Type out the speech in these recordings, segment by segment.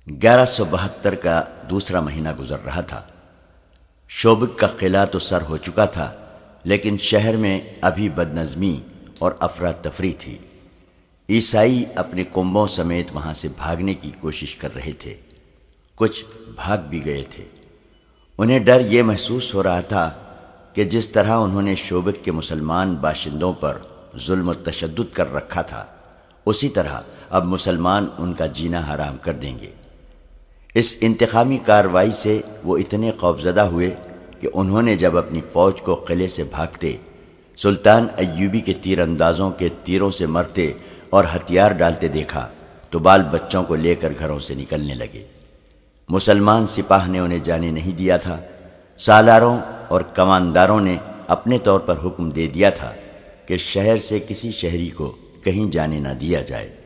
1172 کا دوسرا مہینہ گزر رہا تھا۔ شوبک کا قلعہ تو سر ہو چکا تھا، لیکن شہر میں ابھی بدنظمی اور افراتفری تھی۔ عیسائی اپنے کنبوں سمیت وہاں سے بھاگنے کی کوشش کر رہے تھے، کچھ بھاگ بھی گئے تھے۔ انہیں ڈر یہ محسوس ہو رہا تھا کہ جس طرح انہوں نے شوبک کے مسلمان باشندوں پر ظلم و تشدد کر رکھا تھا، اسی طرح اب مسلمان ان کا جینا حرام کر دیں گے۔ اس انتقامی کارروائی سے وہ اتنے خوفزدہ ہوئے کہ انہوں نے جب اپنی فوج کو قلعے سے بھاگتے سلطان ایوبی کے تیر اندازوں کے تیروں سے مرتے اور ہتھیار ڈالتے دیکھا تو بال بچوں کو لے کر گھروں سے نکلنے لگے۔ مسلمان سپاہ نے انہیں جانے نہیں دیا تھا۔ سالاروں اور کمانداروں نے اپنے طور پر حکم دے دیا تھا کہ شہر سے کسی شہری کو کہیں جانے نہ دیا جائے۔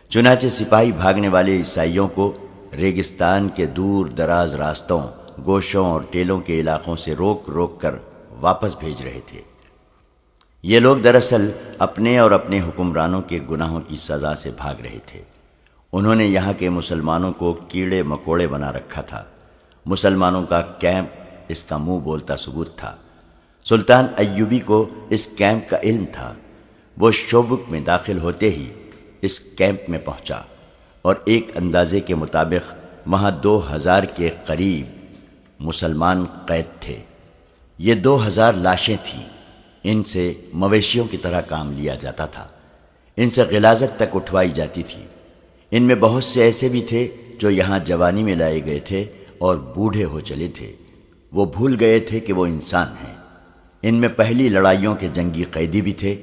چنانچہ سپاہی بھاگنے والے عیسائیوں کو ریگستان کے دور دراز راستوں، گوشوں اور ٹیلوں کے علاقوں سے روک روک کر واپس بھیج رہے تھے۔ یہ لوگ دراصل اپنے اور اپنے حکمرانوں کے گناہوں کی سزا سے بھاگ رہے تھے۔ انہوں نے یہاں کے مسلمانوں کو کیڑے مکوڑے بنا رکھا تھا۔ مسلمانوں کا کیمپ اس کا منہ بولتا ثبوت تھا۔ سلطان ایوبی کو اس کیمپ کا علم تھا۔ وہ شوبک میں داخل ہوتے ہی اس کیمپ میں پہنچا اور ایک اندازے کے مطابق وہاں 2000 کے قریب مسلمان قید تھے۔ یہ 2000 لاشیں تھیں۔ ان سے مویشیوں کی طرح کام لیا جاتا تھا۔ ان سے غلاظت تک اٹھوائی جاتی تھی۔ ان میں بہت سے ایسے بھی تھے جو یہاں جوانی میں لائے گئے تھے اور بوڑھے ہو چلے تھے۔ وہ بھول گئے تھے کہ وہ انسان ہیں۔ ان میں پہلی لڑائیوں کے جنگی قیدی بھی تھے،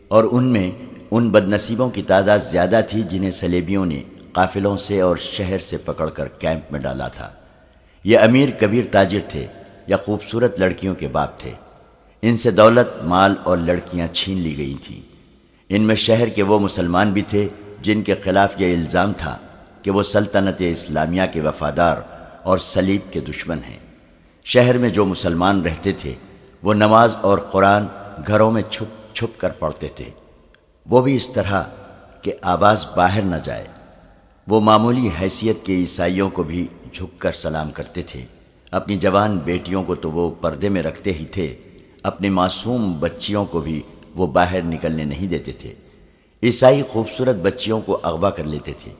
اور ان میں ان بدنصیبوں کی تعداد زیادہ تھی جنہیں صلیبیوں نے قافلوں سے اور شہر سے پکڑ کر کیمپ میں ڈالا تھا۔ یہ امیر کبیر تاجر تھے یا خوبصورت لڑکیوں کے باپ تھے۔ ان سے دولت، مال اور لڑکیاں چھین لی گئی تھیں۔ ان میں شہر کے وہ مسلمان بھی تھے جن کے خلاف یہ الزام تھا کہ وہ سلطنت اسلامیہ کے وفادار اور صلیب کے دشمن ہیں۔ شہر میں جو مسلمان رہتے تھے وہ نماز اور قرآن گھروں میں چھپ چھپ کر پڑھتے تھے، وہ بھی اس طرح کہ آواز باہر نہ جائے۔ وہ معمولی حیثیت کے عیسائیوں کو بھی جھک کر سلام کرتے تھے۔ اپنی جوان بیٹیوں کو تو وہ پردے میں رکھتے ہی تھے، اپنے معصوم بچیوں کو بھی وہ باہر نکلنے نہیں دیتے تھے۔ عیسائی خوبصورت بچیوں کو اغوا کر لیتے تھے۔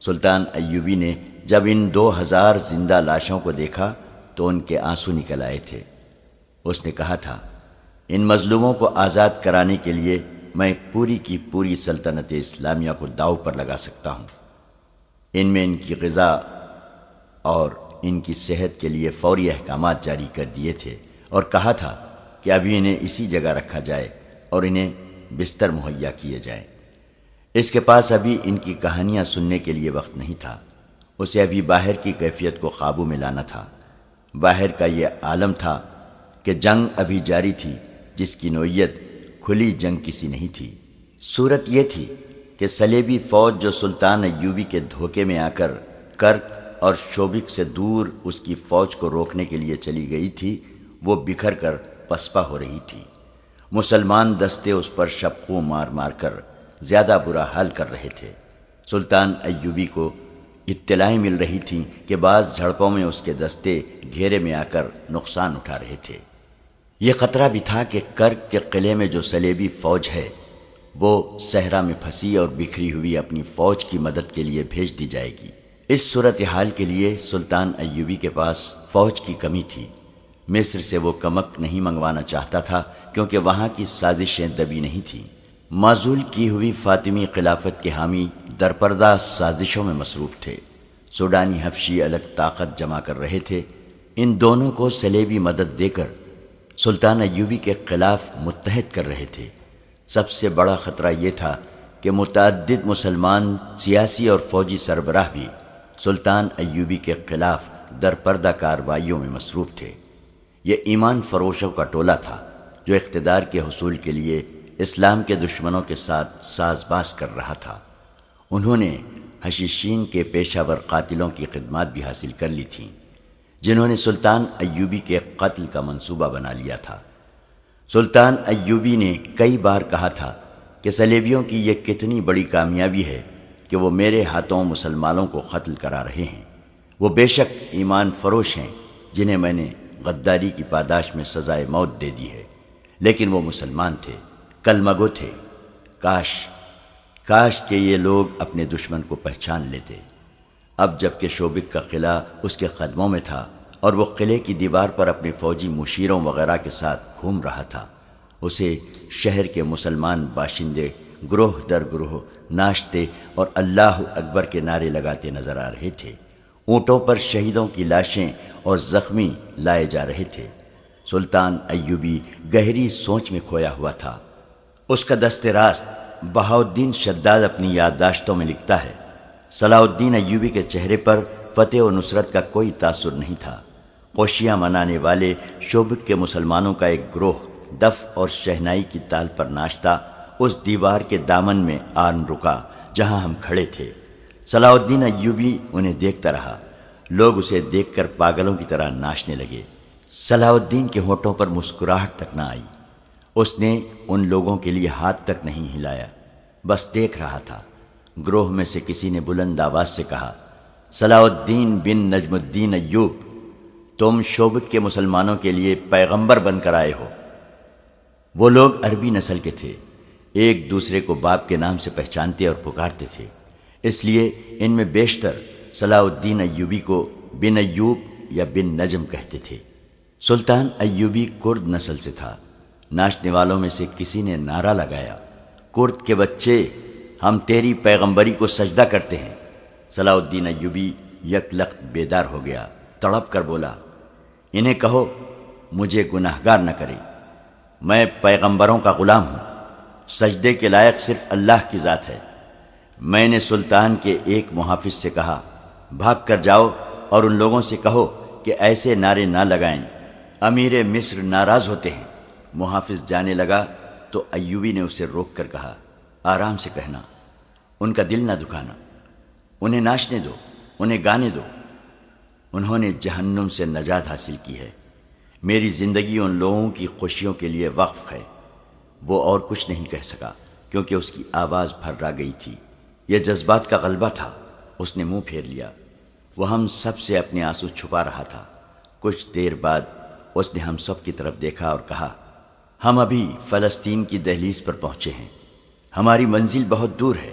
سلطان ایوبی نے جب ان 2000 زندہ لاشوں کو دیکھا تو ان کے آنسو نکل آئے تھے۔ اس نے کہا تھا، ان مظلوموں کو آزاد کرانے کے لیے میں پوری کی پوری سلطنت اسلامیہ کو داؤ پر لگا سکتا ہوں۔ ان میں ان کی غذا اور ان کی صحت کے لیے فوری احکامات جاری کر دیے تھے اور کہا تھا کہ ابھی انہیں اسی جگہ رکھا جائے اور انہیں بستر مہیا کیے جائیں۔ اس کے پاس ابھی ان کی کہانیاں سننے کے لیے وقت نہیں تھا۔ اسے ابھی باہر کی کیفیت کو قابو میں لانا تھا۔ باہر کا یہ عالم تھا کہ جنگ ابھی جاری تھی، جس کی نوعیت کھلی جنگ کسی نہیں تھی۔ صورت یہ تھی کہ صلیبی فوج جو سلطان ایوبی کے دھوکے میں آ کر کرک اور شوبک سے دور اس کی فوج کو روکنے کے لیے چلی گئی تھی، وہ بکھر کر پسپا ہو رہی تھی۔ مسلمان دستے اس پر شپقوں مار مار کر زیادہ برا حال کر رہے تھے۔ سلطان ایوبی کو اطلاعیں مل رہی تھیں کہ بعض جھڑپوں میں اس کے دستے گھیرے میں آ کر نقصان اٹھا رہے تھے۔ یہ خطرہ بھی تھا کہ کرک کے قلعے میں جو صلیبی فوج ہے وہ صحرا میں پھنسی اور بکھری ہوئی اپنی فوج کی مدد کے لیے بھیج دی جائے گی۔ اس صورتحال کے لیے سلطان ایوبی کے پاس فوج کی کمی تھی۔ مصر سے وہ کمک نہیں منگوانا چاہتا تھا کیونکہ وہاں کی سازشیں دبی نہیں تھیں۔ معزول کی ہوئی فاطمی خلافت کے حامی درپردہ سازشوں میں مصروف تھے۔ سوڈانی حبشی الگ طاقت جمع کر رہے تھے۔ ان دونوں کو صلیبی مدد دے کر سلطان ایوبی کے خلاف متحد کر رہے تھے۔ سب سے بڑا خطرہ یہ تھا کہ متعدد مسلمان سیاسی اور فوجی سربراہ بھی سلطان ایوبی کے خلاف درپردہ کارروائیوں میں مصروف تھے۔ یہ ایمان فروشوں کا ٹولہ تھا جو اقتدار کے حصول کے لیے اسلام کے دشمنوں کے ساتھ ساز باز کر رہا تھا۔ انہوں نے حشیشین کے پیشہ ور قاتلوں کی خدمات بھی حاصل کر لی تھیں، جنہوں نے سلطان ایوبی کے قتل کا منصوبہ بنا لیا تھا۔ سلطان ایوبی نے کئی بار کہا تھا کہ صلیبیوں کی یہ کتنی بڑی کامیابی ہے کہ وہ میرے ہاتھوں مسلمانوں کو قتل کرا رہے ہیں۔ وہ بے شک ایمان فروش ہیں جنہیں میں نے غداری کی پاداش میں سزائے موت دے دی ہے، لیکن وہ مسلمان تھے، کلمگو تھے۔ کاش کہ یہ لوگ اپنے دشمن کو پہچان لیتے۔ اب جب کہ شوبک کا قلعہ اس کے قدموں میں تھا اور وہ قلعے کی دیوار پر اپنے فوجی مشیروں وغیرہ کے ساتھ گھوم رہا تھا، اسے شہر کے مسلمان باشندے گروہ در گروہ ناچتے اور اللہ اکبر کے نعرے لگاتے نظر آ رہے تھے۔ اونٹوں پر شہیدوں کی لاشیں اور زخمی لائے جا رہے تھے۔ سلطان ایوبی گہری سوچ میں کھویا ہوا تھا۔ اس کا دست راست بہاؤالدین شداد اپنی یادداشتوں میں لکھتا ہے، صلاح الدین ایوبی کے چہرے پر فتح و نصرت کا کوئی تاثر نہیں تھا۔ خوشیاں منانے والے شوبک کے مسلمانوں کا ایک گروہ دف اور شہنائی کی تال پر ناچتا اس دیوار کے دامن میں آن رکا جہاں ہم کھڑے تھے۔ صلاح الدین ایوبی انہیں دیکھتا رہا۔ لوگ اسے دیکھ کر پاگلوں کی طرح ناچنے لگے۔ صلاح الدین کے ہونٹوں پر مسکراہٹ تک نہ آئی۔ اس نے ان لوگوں کے لیے ہاتھ تک نہیں ہلایا، بس دیکھ رہا تھا۔ گروہ میں سے کسی نے بلند آواز سے کہا، صلاح الدین بن نجم الدین ایوب، تم شوبک کے مسلمانوں کے لیے پیغمبر بن کر آئے ہو۔ وہ لوگ عربی نسل کے تھے، ایک دوسرے کو باپ کے نام سے پہچانتے اور پکارتے تھے، اس لیے ان میں بیشتر صلاح الدین ایوبی کو بن ایوب یا بن نجم کہتے تھے۔ سلطان ایوبی کرد نسل سے تھا۔ ناچنے والوں میں سے کسی نے نعرہ لگایا، کرد کے بچے، ہم تیری پیغمبری کو سجدہ کرتے ہیں۔ صلاح الدین ایوبی یک لخت بیدار ہو گیا، تڑپ کر بولا، انہیں کہو مجھے گناہگار نہ کرے، میں پیغمبروں کا غلام ہوں، سجدے کے لائق صرف اللہ کی ذات ہے۔ میں نے سلطان کے ایک محافظ سے کہا، بھاگ کر جاؤ اور ان لوگوں سے کہو کہ ایسے نعرے نہ لگائیں، امیر مصر ناراض ہوتے ہیں۔ محافظ جانے لگا تو ایوبی نے اسے روک کر کہا، آرام سے کہنا، ان کا دل نہ دکھانا، انہیں ناچنے دو، انہیں گانے دو، انہوں نے جہنم سے نجات حاصل کی ہے۔ میری زندگی ان لوگوں کی خوشیوں کے لیے وقف ہے۔ وہ اور کچھ نہیں کہہ سکا کیونکہ اس کی آواز پھرا گئی تھی۔ یہ جذبات کا غلبہ تھا۔ اس نے منہ پھیر لیا۔ وہ ہم سب سے اپنے آنسو چھپا رہا تھا۔ کچھ دیر بعد اس نے ہم سب کی طرف دیکھا اور کہا، ہم ابھی فلسطین کی دہلیز پر پہنچے ہیں، ہماری منزل بہت دور ہے،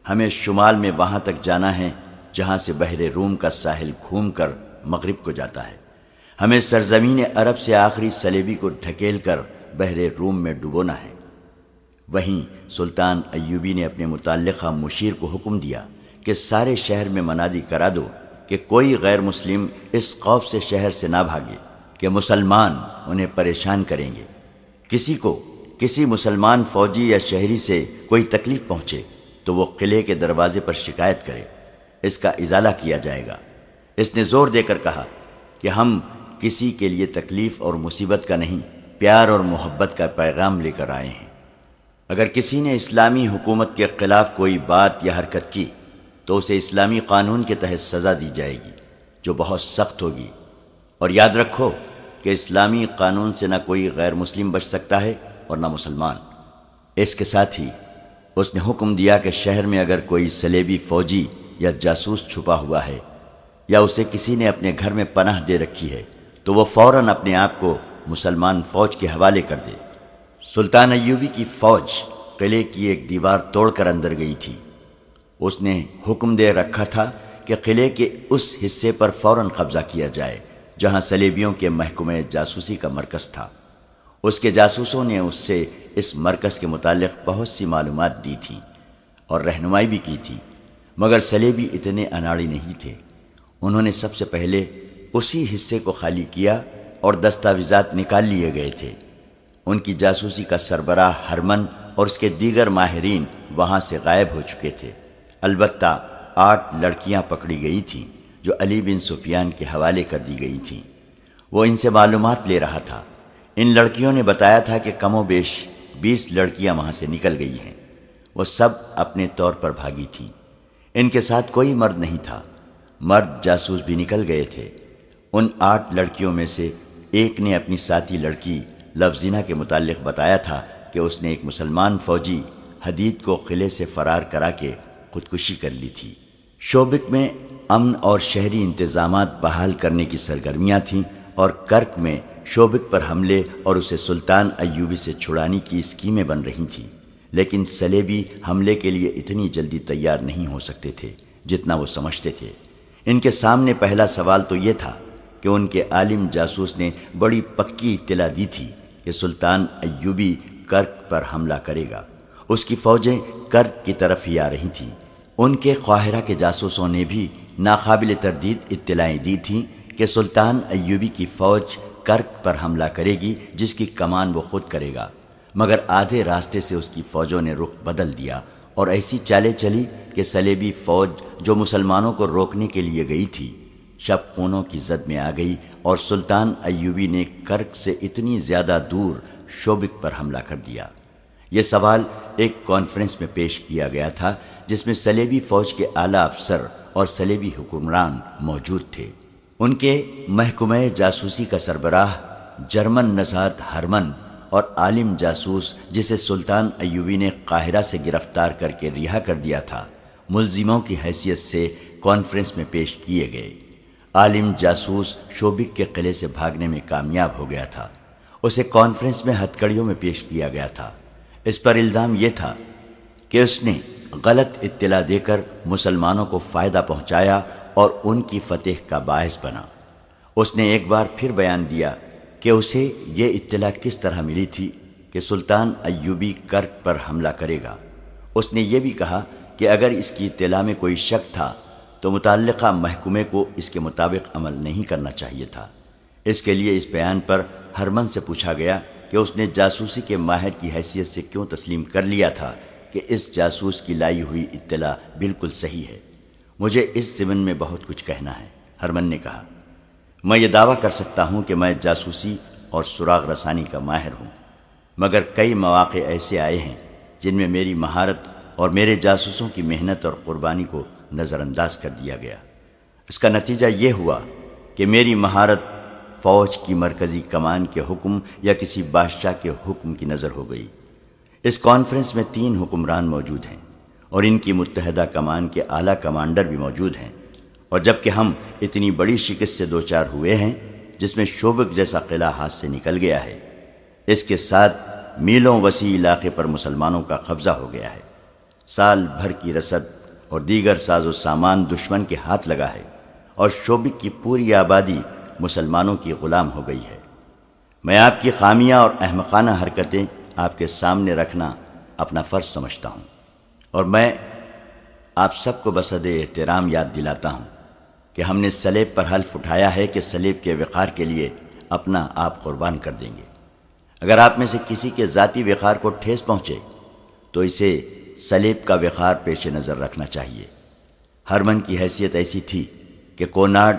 ہمیں شمال میں وہاں تک جانا ہے جہاں سے بحر روم کا ساحل گھوم کر مغرب کو جاتا ہے۔ ہمیں سرزمین عرب سے آخری صلیبی کو ڈھکیل کر بحر روم میں ڈبونا ہے۔ وہیں سلطان ایوبی نے اپنے متعلقہ مشیر کو حکم دیا کہ سارے شہر میں منادی کرا دو کہ کوئی غیر مسلم اس خوف سے شہر سے نہ بھاگے کہ مسلمان انہیں پریشان کریں گے۔ کسی مسلمان فوجی یا شہری سے کوئی تکلیف پہنچے تو وہ قلعے کے دروازے پر شکایت کرے، اس کا ازالہ کیا جائے گا۔ اس نے زور دے کر کہا کہ ہم کسی کے لیے تکلیف اور مصیبت کا نہیں، پیار اور محبت کا پیغام لے کر آئے ہیں۔ اگر کسی نے اسلامی حکومت کے خلاف کوئی بات یا حرکت کی تو اسے اسلامی قانون کے تحت سزا دی جائے گی جو بہت سخت ہوگی، اور یاد رکھو کہ اسلامی قانون سے نہ کوئی غیر مسلم بچ سکتا ہے اور نہ مسلمان۔ اس کے ساتھ ہی اس نے حکم دیا کہ شہر میں اگر کوئی صلیبی فوجی یا جاسوس چھپا ہوا ہے یا اسے کسی نے اپنے گھر میں پناہ دے رکھی ہے تو وہ فوراً اپنے آپ کو مسلمان فوج کے حوالے کر دے۔ سلطان ایوبی کی فوج قلعے کی ایک دیوار توڑ کر اندر گئی تھی۔ اس نے حکم دے رکھا تھا کہ قلعے کے اس حصے پر فوراً قبضہ کیا جائے جہاں صلیبیوں کے محکمہ جاسوسی کا مرکز تھا۔ اس کے جاسوسوں نے اس سے اس مرکز کے متعلق بہت سی معلومات دی تھیں اور رہنمائی بھی کی تھی، مگر صلیبی اتنے اناڑی نہیں تھے۔ انہوں نے سب سے پہلے اسی حصے کو خالی کیا اور دستاویزات نکال لیے گئے تھے۔ ان کی جاسوسی کا سربراہ ہرمن اور اس کے دیگر ماہرین وہاں سے غائب ہو چکے تھے۔ البتہ 8 لڑکیاں پکڑی گئی تھیں جو علی بن سفیان کے حوالے کر دی گئی تھیں۔ وہ ان سے معلومات لے رہا تھا۔ ان لڑکیوں نے بتایا تھا کہ کم و بیش 20 لڑکیاں وہاں سے نکل گئی ہیں۔ وہ سب اپنے طور پر بھاگی تھیں۔ ان کے ساتھ کوئی مرد نہیں تھا۔ مرد جاسوس بھی نکل گئے تھے۔ ان 8 لڑکیوں میں سے ایک نے اپنی ساتھی لڑکی لفظینہ کے متعلق بتایا تھا کہ اس نے ایک مسلمان فوجی حدید کو قلعے سے فرار کرا کے خودکشی کر لی تھی۔ شوبک میں امن اور شہری انتظامات بحال کرنے کی سرگرمیاں تھیں اور کرک میں شوبک پر حملے اور اسے سلطان ایوبی سے چھڑانے کی اسکیمیں بن رہی تھیں، لیکن صلیبی حملے کے لیے اتنی جلدی تیار نہیں ہو سکتے تھے جتنا وہ سمجھتے تھے۔ ان کے سامنے پہلا سوال تو یہ تھا کہ ان کے عالم جاسوس نے بڑی پکی اطلاع دی تھی کہ سلطان ایوبی کرک پر حملہ کرے گا۔ اس کی فوجیں کرک کی طرف ہی آ رہی تھیں۔ ان کے قاہرہ کے جاسوسوں نے بھی ناقابل تردید اطلاعیں دی تھیں کہ سلطان ایوبی کی فوج کرک پر حملہ کرے گی، جس کی کمان وہ خود کرے گا، مگر آدھے راستے سے اس کی فوجوں نے رخ بدل دیا اور ایسی چالیں چلی کہ صلیبی فوج جو مسلمانوں کو روکنے کے لیے گئی تھی، شب خونوں کی زد میں آ گئی اور سلطان ایوبی نے کرک سے اتنی زیادہ دور شوبک پر حملہ کر دیا۔ یہ سوال ایک کانفرنس میں پیش کیا گیا تھا جس میں صلیبی فوج کے اعلیٰ افسر اور صلیبی حکمران موجود تھے۔ ان کے محکمہ جاسوسی کا سربراہ جرمن نژاد ہرمن اور عالم جاسوس جسے سلطان ایوبی نے قاہرہ سے گرفتار کر کے رہا کر دیا تھا، ملزموں کی حیثیت سے کانفرنس میں پیش کیے گئے۔ عالم جاسوس شوبک کے قلعے سے بھاگنے میں کامیاب ہو گیا تھا۔ اسے کانفرنس میں ہتھکڑیوں میں پیش کیا گیا تھا۔ اس پر الزام یہ تھا کہ اس نے غلط اطلاع دے کر مسلمانوں کو فائدہ پہنچایا اور ان کی فتح کا باعث بنا۔ اس نے ایک بار پھر بیان دیا کہ اسے یہ اطلاع کس طرح ملی تھی کہ سلطان ایوبی کرک پر حملہ کرے گا۔ اس نے یہ بھی کہا کہ اگر اس کی اطلاع میں کوئی شک تھا تو متعلقہ محکمے کو اس کے مطابق عمل نہیں کرنا چاہیے تھا۔ اس کے لیے اس بیان پر ہرمن سے پوچھا گیا کہ اس نے جاسوسی کے ماہر کی حیثیت سے کیوں تسلیم کر لیا تھا کہ اس جاسوس کی لائی ہوئی اطلاع بالکل صحیح ہے۔ مجھے اس ضمن میں بہت کچھ کہنا ہے، ہرمن نے کہا۔ میں یہ دعویٰ کر سکتا ہوں کہ میں جاسوسی اور سراغ رسانی کا ماہر ہوں، مگر کئی مواقع ایسے آئے ہیں جن میں میری مہارت اور میرے جاسوسوں کی محنت اور قربانی کو نظر انداز کر دیا گیا۔ اس کا نتیجہ یہ ہوا کہ میری مہارت فوج کی مرکزی کمان کے حکم یا کسی بادشاہ کے حکم کی نظر ہو گئی۔ اس کانفرنس میں 3 حکمران موجود ہیں اور ان کی متحدہ کمان کے اعلیٰ کمانڈر بھی موجود ہیں، اور جبکہ ہم اتنی بڑی شکست سے دوچار ہوئے ہیں جس میں شوبک جیسا قلعہ ہاتھ سے نکل گیا ہے، اس کے ساتھ میلوں وسیع علاقے پر مسلمانوں کا قبضہ ہو گیا ہے، سال بھر کی رسد اور دیگر ساز و سامان دشمن کے ہاتھ لگا ہے، اور شوبک کی پوری آبادی مسلمانوں کی غلام ہو گئی ہے۔ میں آپ کی خامیاں اور احمقانہ حرکتیں آپ کے سامنے رکھنا اپنا فرض سمجھتا ہوں، اور میں آپ سب کو بصد احترام یاد دلاتا ہوں کہ ہم نے صلیب پر حلف اٹھایا ہے کہ صلیب کے وقار کے لیے اپنا آپ قربان کر دیں گے۔ اگر آپ میں سے کسی کے ذاتی وقار کو ٹھیس پہنچے تو اسے صلیب کا وقار پیش نظر رکھنا چاہیے۔ ہرمن کی حیثیت ایسی تھی کہ کونارڈ،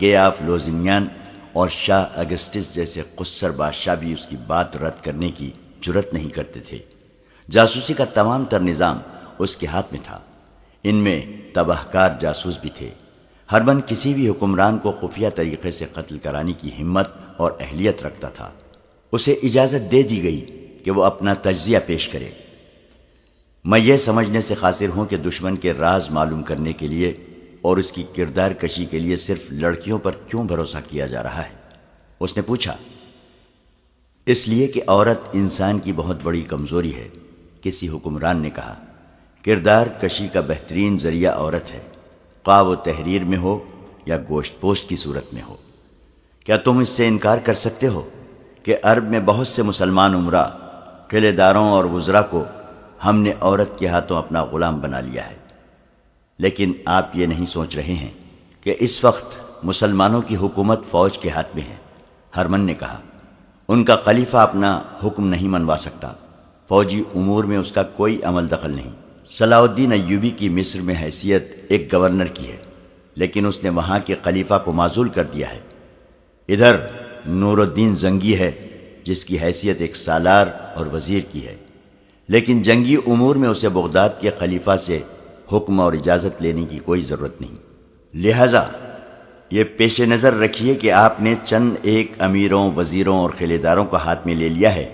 گے آف لوزینیان اور شاہ اگسٹس جیسے قصر بادشاہ بھی اس کی بات رد کرنے کی جرت نہیں کرتے تھے۔ جاسوسی کا تمام تر نظام اس کے ہاتھ میں تھا، ان میں تباہ کار جاسوس بھی تھے۔ ہرمن کسی بھی حکمران کو خفیہ طریقے سے قتل کرانے کی ہمت اور اہلیت رکھتا تھا۔ اسے اجازت دے دی گئی کہ وہ اپنا تجزیہ پیش کرے۔ میں یہ سمجھنے سے قاصر ہوں کہ دشمن کے راز معلوم کرنے کے لیے اور اس کی کردار کشی کے لیے صرف لڑکیوں پر کیوں بھروسہ کیا جا رہا ہے؟ اس نے پوچھا۔ اس لیے کہ عورت انسان کی بہت بڑی کمزوری ہے، کسی حکمران نے کہا۔ کردار کشی کا بہترین ذریعہ عورت ہے، خواہ وہ تحریر میں ہو یا گوشت پوشت کی صورت میں ہو۔ کیا تم اس سے انکار کر سکتے ہو کہ عرب میں بہت سے مسلمان عمرا، قلعے داروں اور وزراء کو ہم نے عورت کے ہاتھوں اپنا غلام بنا لیا ہے؟ لیکن آپ یہ نہیں سوچ رہے ہیں کہ اس وقت مسلمانوں کی حکومت فوج کے ہاتھ میں ہے، ہرمن نے کہا۔ ان کا خلیفہ اپنا حکم نہیں منوا سکتا، فوجی امور میں اس کا کوئی عمل دخل نہیں۔ صلاح الدین ایوبی کی مصر میں حیثیت ایک گورنر کی ہے، لیکن اس نے وہاں کے خلیفہ کو معزول کر دیا ہے۔ ادھر نور الدین زنگی ہے جس کی حیثیت ایک سالار اور وزیر کی ہے، لیکن جنگی امور میں اسے بغداد کے خلیفہ سے حکم اور اجازت لینے کی کوئی ضرورت نہیں۔ لہذا یہ پیش نظر رکھیے کہ آپ نے چند ایک امیروں، وزیروں اور قلعے داروں کو ہاتھ میں لے لیا ہے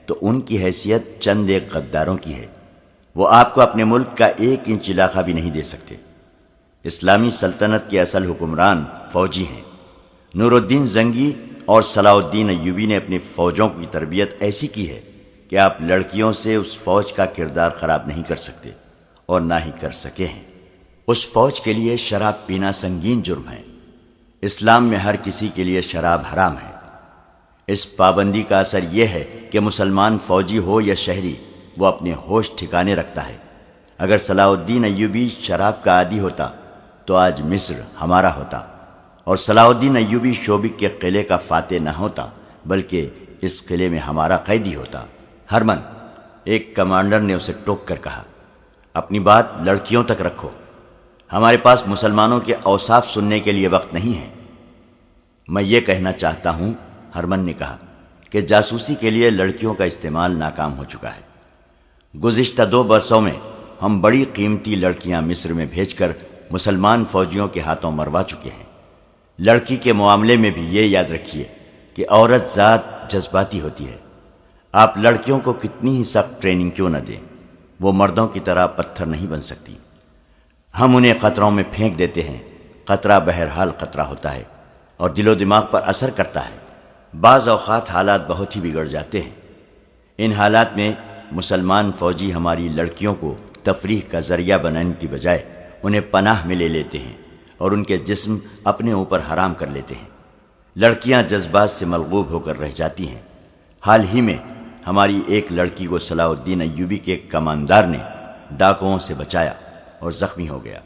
تو ان کی حیثیت چند ایک غداروں کی ہے، وہ آپ کو اپنے ملک کا 1 انچ علاقہ بھی نہیں دے سکتے۔ اسلامی سلطنت کے اصل حکمران فوجی ہیں۔ نور الدین زنگی اور صلاح الدین ایوبی نے اپنی فوجوں کی تربیت ایسی کی ہے کہ آپ لڑکیوں سے اس فوج کا کردار خراب نہیں کر سکتے اور نہ ہی کر سکے ہیں۔ اس فوج کے لیے شراب پینا سنگین جرم ہے۔ اسلام میں ہر کسی کے لیے شراب حرام ہے۔ اس پابندی کا اثر یہ ہے کہ مسلمان فوجی ہو یا شہری، وہ اپنے ہوش ٹھکانے رکھتا ہے۔ اگر صلاح الدین ایوبی شراب کا عادی ہوتا تو آج مصر ہمارا ہوتا، اور صلاح الدین ایوبی شوبک کے قلعے کا فاتح نہ ہوتا بلکہ اس قلعے میں ہمارا قیدی ہوتا۔ ہرمن، ایک کمانڈر نے اسے ٹوک کر کہا، اپنی بات لڑکیوں تک رکھو، ہمارے پاس مسلمانوں کے اوصاف سننے کے لیے وقت نہیں ہے۔ میں یہ کہنا چاہتا ہوں، ہرمن نے کہا، کہ جاسوسی کے لیے لڑکیوں کا استعمال ناکام ہو چکا ہے۔ گزشتہ 2 برسوں میں ہم بڑی قیمتی لڑکیاں مصر میں بھیج کر مسلمان فوجیوں کے ہاتھوں مروا چکے ہیں۔ لڑکی کے معاملے میں بھی یہ یاد رکھیے کہ عورت ذات جذباتی ہوتی ہے۔ آپ لڑکیوں کو کتنی ہی سخت ٹریننگ کیوں نہ دیں، وہ مردوں کی طرح پتھر نہیں بن سکتی۔ ہم انہیں خطروں میں پھینک دیتے ہیں۔ خطرہ بہرحال خطرہ ہوتا ہے اور دل و دماغ پر اثر کرتا ہے۔ بعض اوقات حالات بہت ہی بگڑ جاتے ہیں۔ ان حالات میں مسلمان فوجی ہماری لڑکیوں کو تفریح کا ذریعہ بنانے کی بجائے انہیں پناہ میں لے لیتے ہیں اور ان کے جسم اپنے اوپر حرام کر لیتے ہیں۔ لڑکیاں جذبات سے ملغوب ہو کر رہ جاتی ہیں۔ حال ہی میں ہماری ایک لڑکی کو صلاح الدین ایوبی کے ایک کماندار نے ڈاکوؤں سے بچایا اور زخمی ہو گیا۔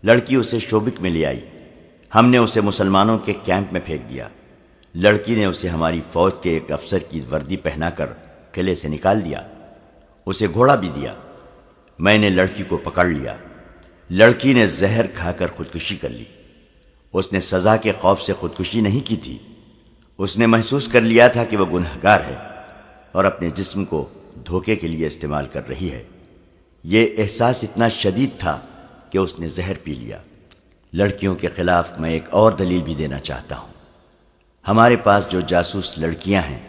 لڑکی اسے شوبک میں لے آئی۔ ہم نے اسے مسلمانوں کے کیمپ میں پھینک دیا۔ لڑکی نے اسے ہماری فوج کے ایک افسر کی وردی پہنا کر قلعے سے نکال دیا۔ اسے گھوڑا بھی دیا۔ میں نے لڑکی کو پکڑ لیا۔ لڑکی نے زہر کھا کر خودکشی کر لی۔ اس نے سزا کے خوف سے خودکشی نہیں کی تھی۔ اس نے محسوس کر لیا تھا کہ وہ گنہگار ہے اور اپنے جسم کو دھوکے کے لیے استعمال کر رہی ہے۔ یہ احساس اتنا شدید تھا کہ اس نے زہر پی لیا۔ لڑکیوں کے خلاف میں ایک اور دلیل بھی دینا چاہتا ہوں۔ ہمارے پاس جو جاسوس لڑکیاں ہیں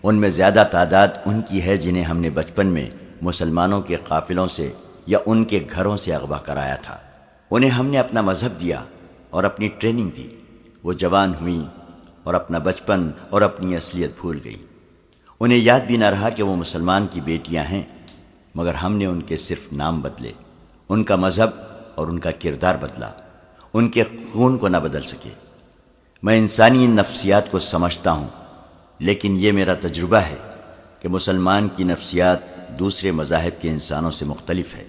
ان میں زیادہ تعداد ان کی ہے جنہیں ہم نے بچپن میں مسلمانوں کے قافلوں سے یا ان کے گھروں سے اغوا کرایا تھا۔ انہیں ہم نے اپنا مذہب دیا اور اپنی ٹریننگ دی۔ وہ جوان ہوئیں اور اپنا بچپن اور اپنی اصلیت بھول گئی۔ انہیں یاد بھی نہ رہا کہ وہ مسلمان کی بیٹیاں ہیں، مگر ہم نے ان کے صرف نام بدلے، ان کا مذہب اور ان کا کردار بدلا، ان کے خون کو نہ بدل سکے۔ میں انسانی نفسیات کو سمجھتا ہوں، لیکن یہ میرا تجربہ ہے کہ مسلمان کی نفسیات دوسرے مذاہب کے انسانوں سے مختلف ہے۔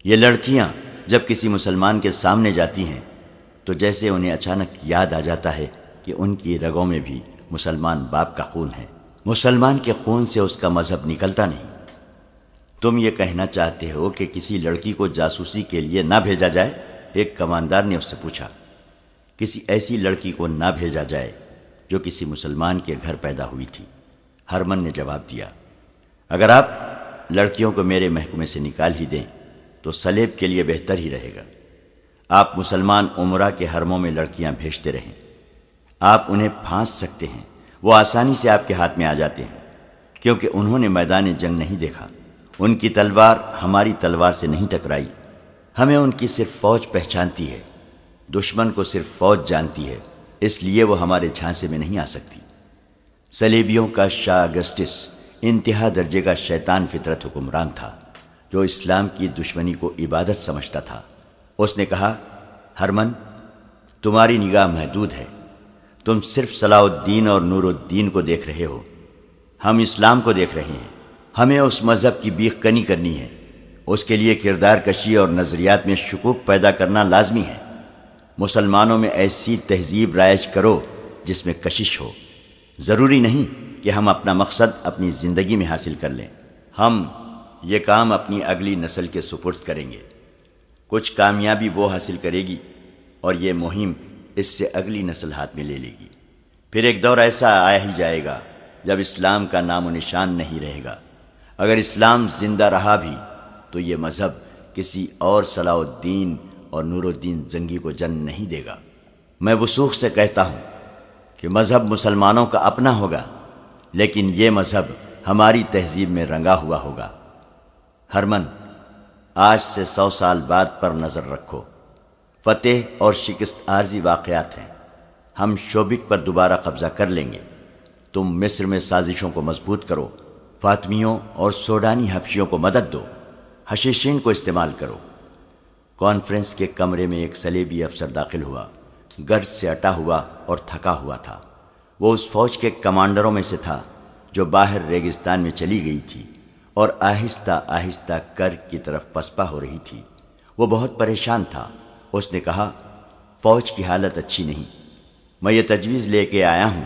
یہ لڑکیاں جب کسی مسلمان کے سامنے جاتی ہیں تو جیسے انہیں اچانک یاد آ جاتا ہے کہ ان کی رگوں میں بھی مسلمان باپ کا خون ہے۔ مسلمان کے خون سے اس کا مذہب نکلتا نہیں۔ تم یہ کہنا چاہتے ہو کہ کسی لڑکی کو جاسوسی کے لیے نہ بھیجا جائے؟ ایک کماندار نے اس سے پوچھا۔ کسی ایسی لڑکی کو نہ بھیجا جائے جو کسی مسلمان کے گھر پیدا ہوئی تھی، ہرمن نے جواب دیا۔ اگر آپ لڑکیوں کو میرے محکمے سے نکال ہی دیں تو سلیب کے لیے بہتر ہی رہے گا۔ آپ مسلمان عمرہ کے حرموں میں لڑکیاں بھیجتے رہیں۔ آپ انہیں پھانس سکتے ہیں، وہ آسانی سے آپ کے ہاتھ میں آ جاتے ہیں، کیونکہ انہوں نے میدان جنگ نہیں دیکھا۔ ان کی تلوار ہماری تلوار سے نہیں ٹکرائی۔ ہمیں ان کی صرف فوج پہچانتی ہے، دشمن کو صرف فوج جانتی ہے، اس لیے وہ ہمارے جھانسے میں نہیں آ سکتی۔ صلیبیوں کا شاہ اگسٹس انتہا درجے کا شیطان فطرت حکمران تھا جو اسلام کی دشمنی کو عبادت سمجھتا تھا۔ اس نے کہا، ہرمن، تمہاری نگاہ محدود ہے، تم صرف صلاح الدین اور نور الدین کو دیکھ رہے ہو، ہم اسلام کو دیکھ رہے ہیں۔ ہمیں اس مذہب کی بیخ کنی کرنی ہے، اس کے لیے کردار کشی اور نظریات میں شکوک پیدا کرنا لازمی ہے۔ مسلمانوں میں ایسی تہذیب رائج کرو جس میں کشش ہو۔ ضروری نہیں کہ ہم اپنا مقصد اپنی زندگی میں حاصل کر لیں، ہم یہ کام اپنی اگلی نسل کے سپرد کریں گے۔ کچھ کامیابی وہ حاصل کرے گی اور یہ مہم اس سے اگلی نسل ہاتھ میں لے لے گی۔ پھر ایک دور ایسا آیا ہی جائے گا جب اسلام کا نام و نشان نہیں رہے گا۔ اگر اسلام زندہ رہا بھی تو یہ مذہب کسی اور صلاح الدین اور نور الدین زنگی کو جنم نہیں دے گا۔ میں وثوق سے کہتا ہوں کہ مذہب مسلمانوں کا اپنا ہوگا، لیکن یہ مذہب ہماری تہذیب میں رنگا ہوا ہوگا۔ ہرمن، آج سے 100 سال بعد پر نظر رکھو۔ فتح اور شکست عارضی واقعات ہیں۔ ہم شوبک پر دوبارہ قبضہ کر لیں گے۔ تم مصر میں سازشوں کو مضبوط کرو، فاطمیوں اور سوڈانی حبشیوں کو مدد دو، حشیشین کو استعمال کرو۔ کانفرنس کے کمرے میں ایک صلیبی افسر داخل ہوا، گرج سے اٹا ہوا اور تھکا ہوا تھا۔ وہ اس فوج کے کمانڈروں میں سے تھا جو باہر ریگستان میں چلی گئی تھی اور آہستہ آہستہ کرک کی طرف پسپا ہو رہی تھی۔ وہ بہت پریشان تھا۔ اس نے کہا، فوج کی حالت اچھی نہیں۔ میں یہ تجویز لے کے آیا ہوں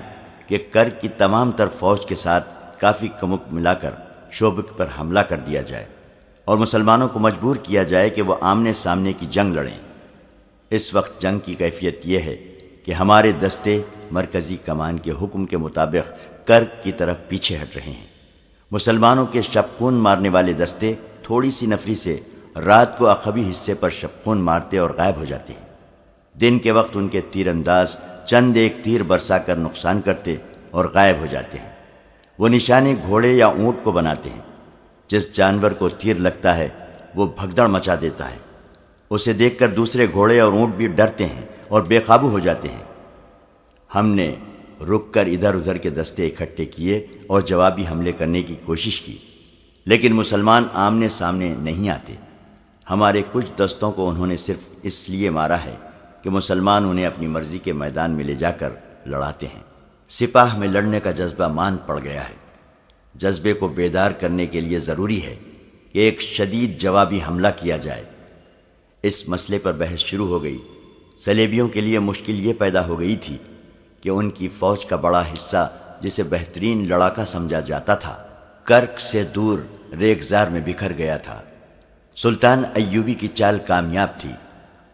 کہ کرک کی تمام تر فوج کے ساتھ کافی کمک ملا کر شوبک پر حملہ کر دیا جائے اور مسلمانوں کو مجبور کیا جائے کہ وہ آمنے سامنے کی جنگ لڑیں۔ اس وقت جنگ کی کیفیت یہ ہے کہ ہمارے دستے مرکزی کمان کے حکم کے مطابق کرک کی طرف پیچھے ہٹ رہے ہیں۔ مسلمانوں کے شبخون مارنے والے دستے تھوڑی سی نفری سے رات کو عقبی حصے پر شبخون مارتے اور غائب ہو جاتے ہیں۔ دن کے وقت ان کے تیر انداز چند ایک تیر برسا کر نقصان کرتے اور غائب ہو جاتے ہیں۔ وہ نشانے گھوڑے یا اونٹ کو بناتے ہیں۔ جس جانور کو تیر لگتا ہے وہ بھگدڑ مچا دیتا ہے۔ اسے دیکھ کر دوسرے گھوڑے اور اونٹ بھی ڈرتے ہیں اور بے قابو ہو جاتے ہیں۔ ہم نے رک کر ادھر ادھر کے دستے اکٹھے کیے اور جوابی حملے کرنے کی کوشش کی، لیکن مسلمان آمنے سامنے نہیں آتے۔ ہمارے کچھ دستوں کو انہوں نے صرف اس لیے مارا ہے کہ مسلمان انہیں اپنی مرضی کے میدان میں لے جا کر لڑاتے ہیں۔ سپاہ میں لڑنے کا جذبہ مان پڑ گیا ہے۔ جذبے کو بیدار کرنے کے لیے ضروری ہے کہ ایک شدید جوابی حملہ کیا جائے۔ اس مسئلے پر بحث شروع ہو گئی۔ صلیبیوں کے لیے مشکل یہ پیدا ہو گئی تھی کہ ان کی فوج کا بڑا حصہ، جسے بہترین لڑاکا سمجھا جاتا تھا، کرک سے دور ریگزار میں بکھر گیا تھا۔ سلطان ایوبی کی چال کامیاب تھی۔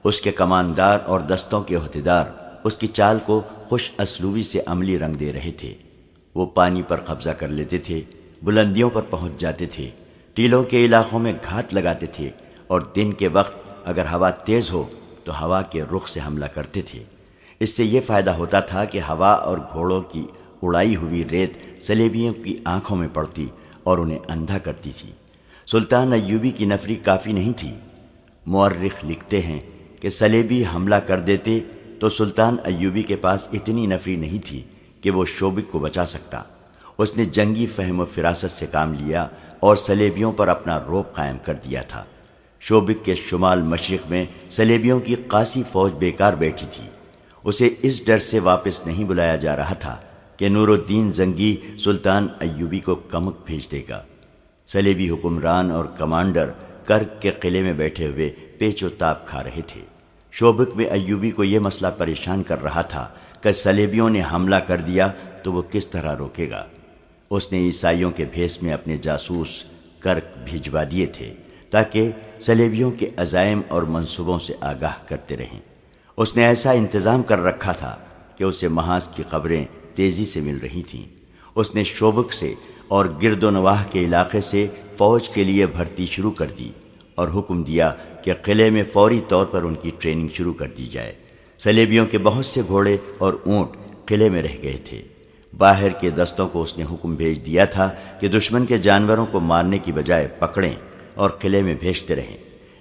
اس کے کماندار اور دستوں کے عہدیدار اس کی چال کو خوش اسلوبی سے عملی رنگ دے رہے تھے۔ وہ پانی پر قبضہ کر لیتے تھے، بلندیوں پر پہنچ جاتے تھے، ٹیلوں کے علاقوں میں گھات لگاتے تھے اور دن کے وقت اگر ہوا تیز ہو تو ہوا کے رخ سے حملہ کرتے تھے۔ اس سے یہ فائدہ ہوتا تھا کہ ہوا اور گھوڑوں کی اڑائی ہوئی ریت صلیبیوں کی آنکھوں میں پڑتی اور انہیں اندھا کرتی تھی۔ سلطان ایوبی کی نفری کافی نہیں تھی۔ مورخ لکھتے ہیں کہ صلیبی حملہ کر دیتے تو سلطان ایوبی کے پاس اتنی نفری نہیں تھی کہ وہ شوبک کو بچا سکتا۔ اس نے جنگی فہم و فراست سے کام لیا اور صلیبیوں پر اپنا رعب قائم کر دیا تھا۔ شوبک کے شمال مشرق میں صلیبیوں کی قاسی فوج بیکار بیٹھی تھی۔ اسے اس ڈر سے واپس نہیں بلایا جا رہا تھا کہ نور الدین زنگی سلطان ایوبی کو کمک بھیج دے گا۔ صلیبی حکمران اور کمانڈر کرک کے قلعے میں بیٹھے ہوئے پیچ و تاب کھا رہے تھے۔ شوبک میں ایوبی کو یہ مسئلہ پریشان کر رہا تھا کہ صلیبیوں نے حملہ کر دیا تو وہ کس طرح روکے گا۔ اس نے عیسائیوں کے بھیس میں اپنے جاسوس کرک بھیجوا دیے تھے تاکہ صلیبیوں کے عزائم اور منصوبوں سے آگاہ کرتے رہیں۔ اس نے ایسا انتظام کر رکھا تھا کہ اسے محاذ کی خبریں تیزی سے مل رہی تھیں۔ اس نے شوبک سے اور گرد و نواح کے علاقے سے فوج کے لیے بھرتی شروع کر دی اور حکم دیا کہ قلعے میں فوری طور پر ان کی ٹریننگ شروع کر دی جائے۔ صلیبیوں کے بہت سے گھوڑے اور اونٹ قلعے میں رہ گئے تھے۔ باہر کے دستوں کو اس نے حکم بھیج دیا تھا کہ دشمن کے جانوروں کو مارنے کی بجائے پکڑیں اور قلعے میں بھیجتے رہیں۔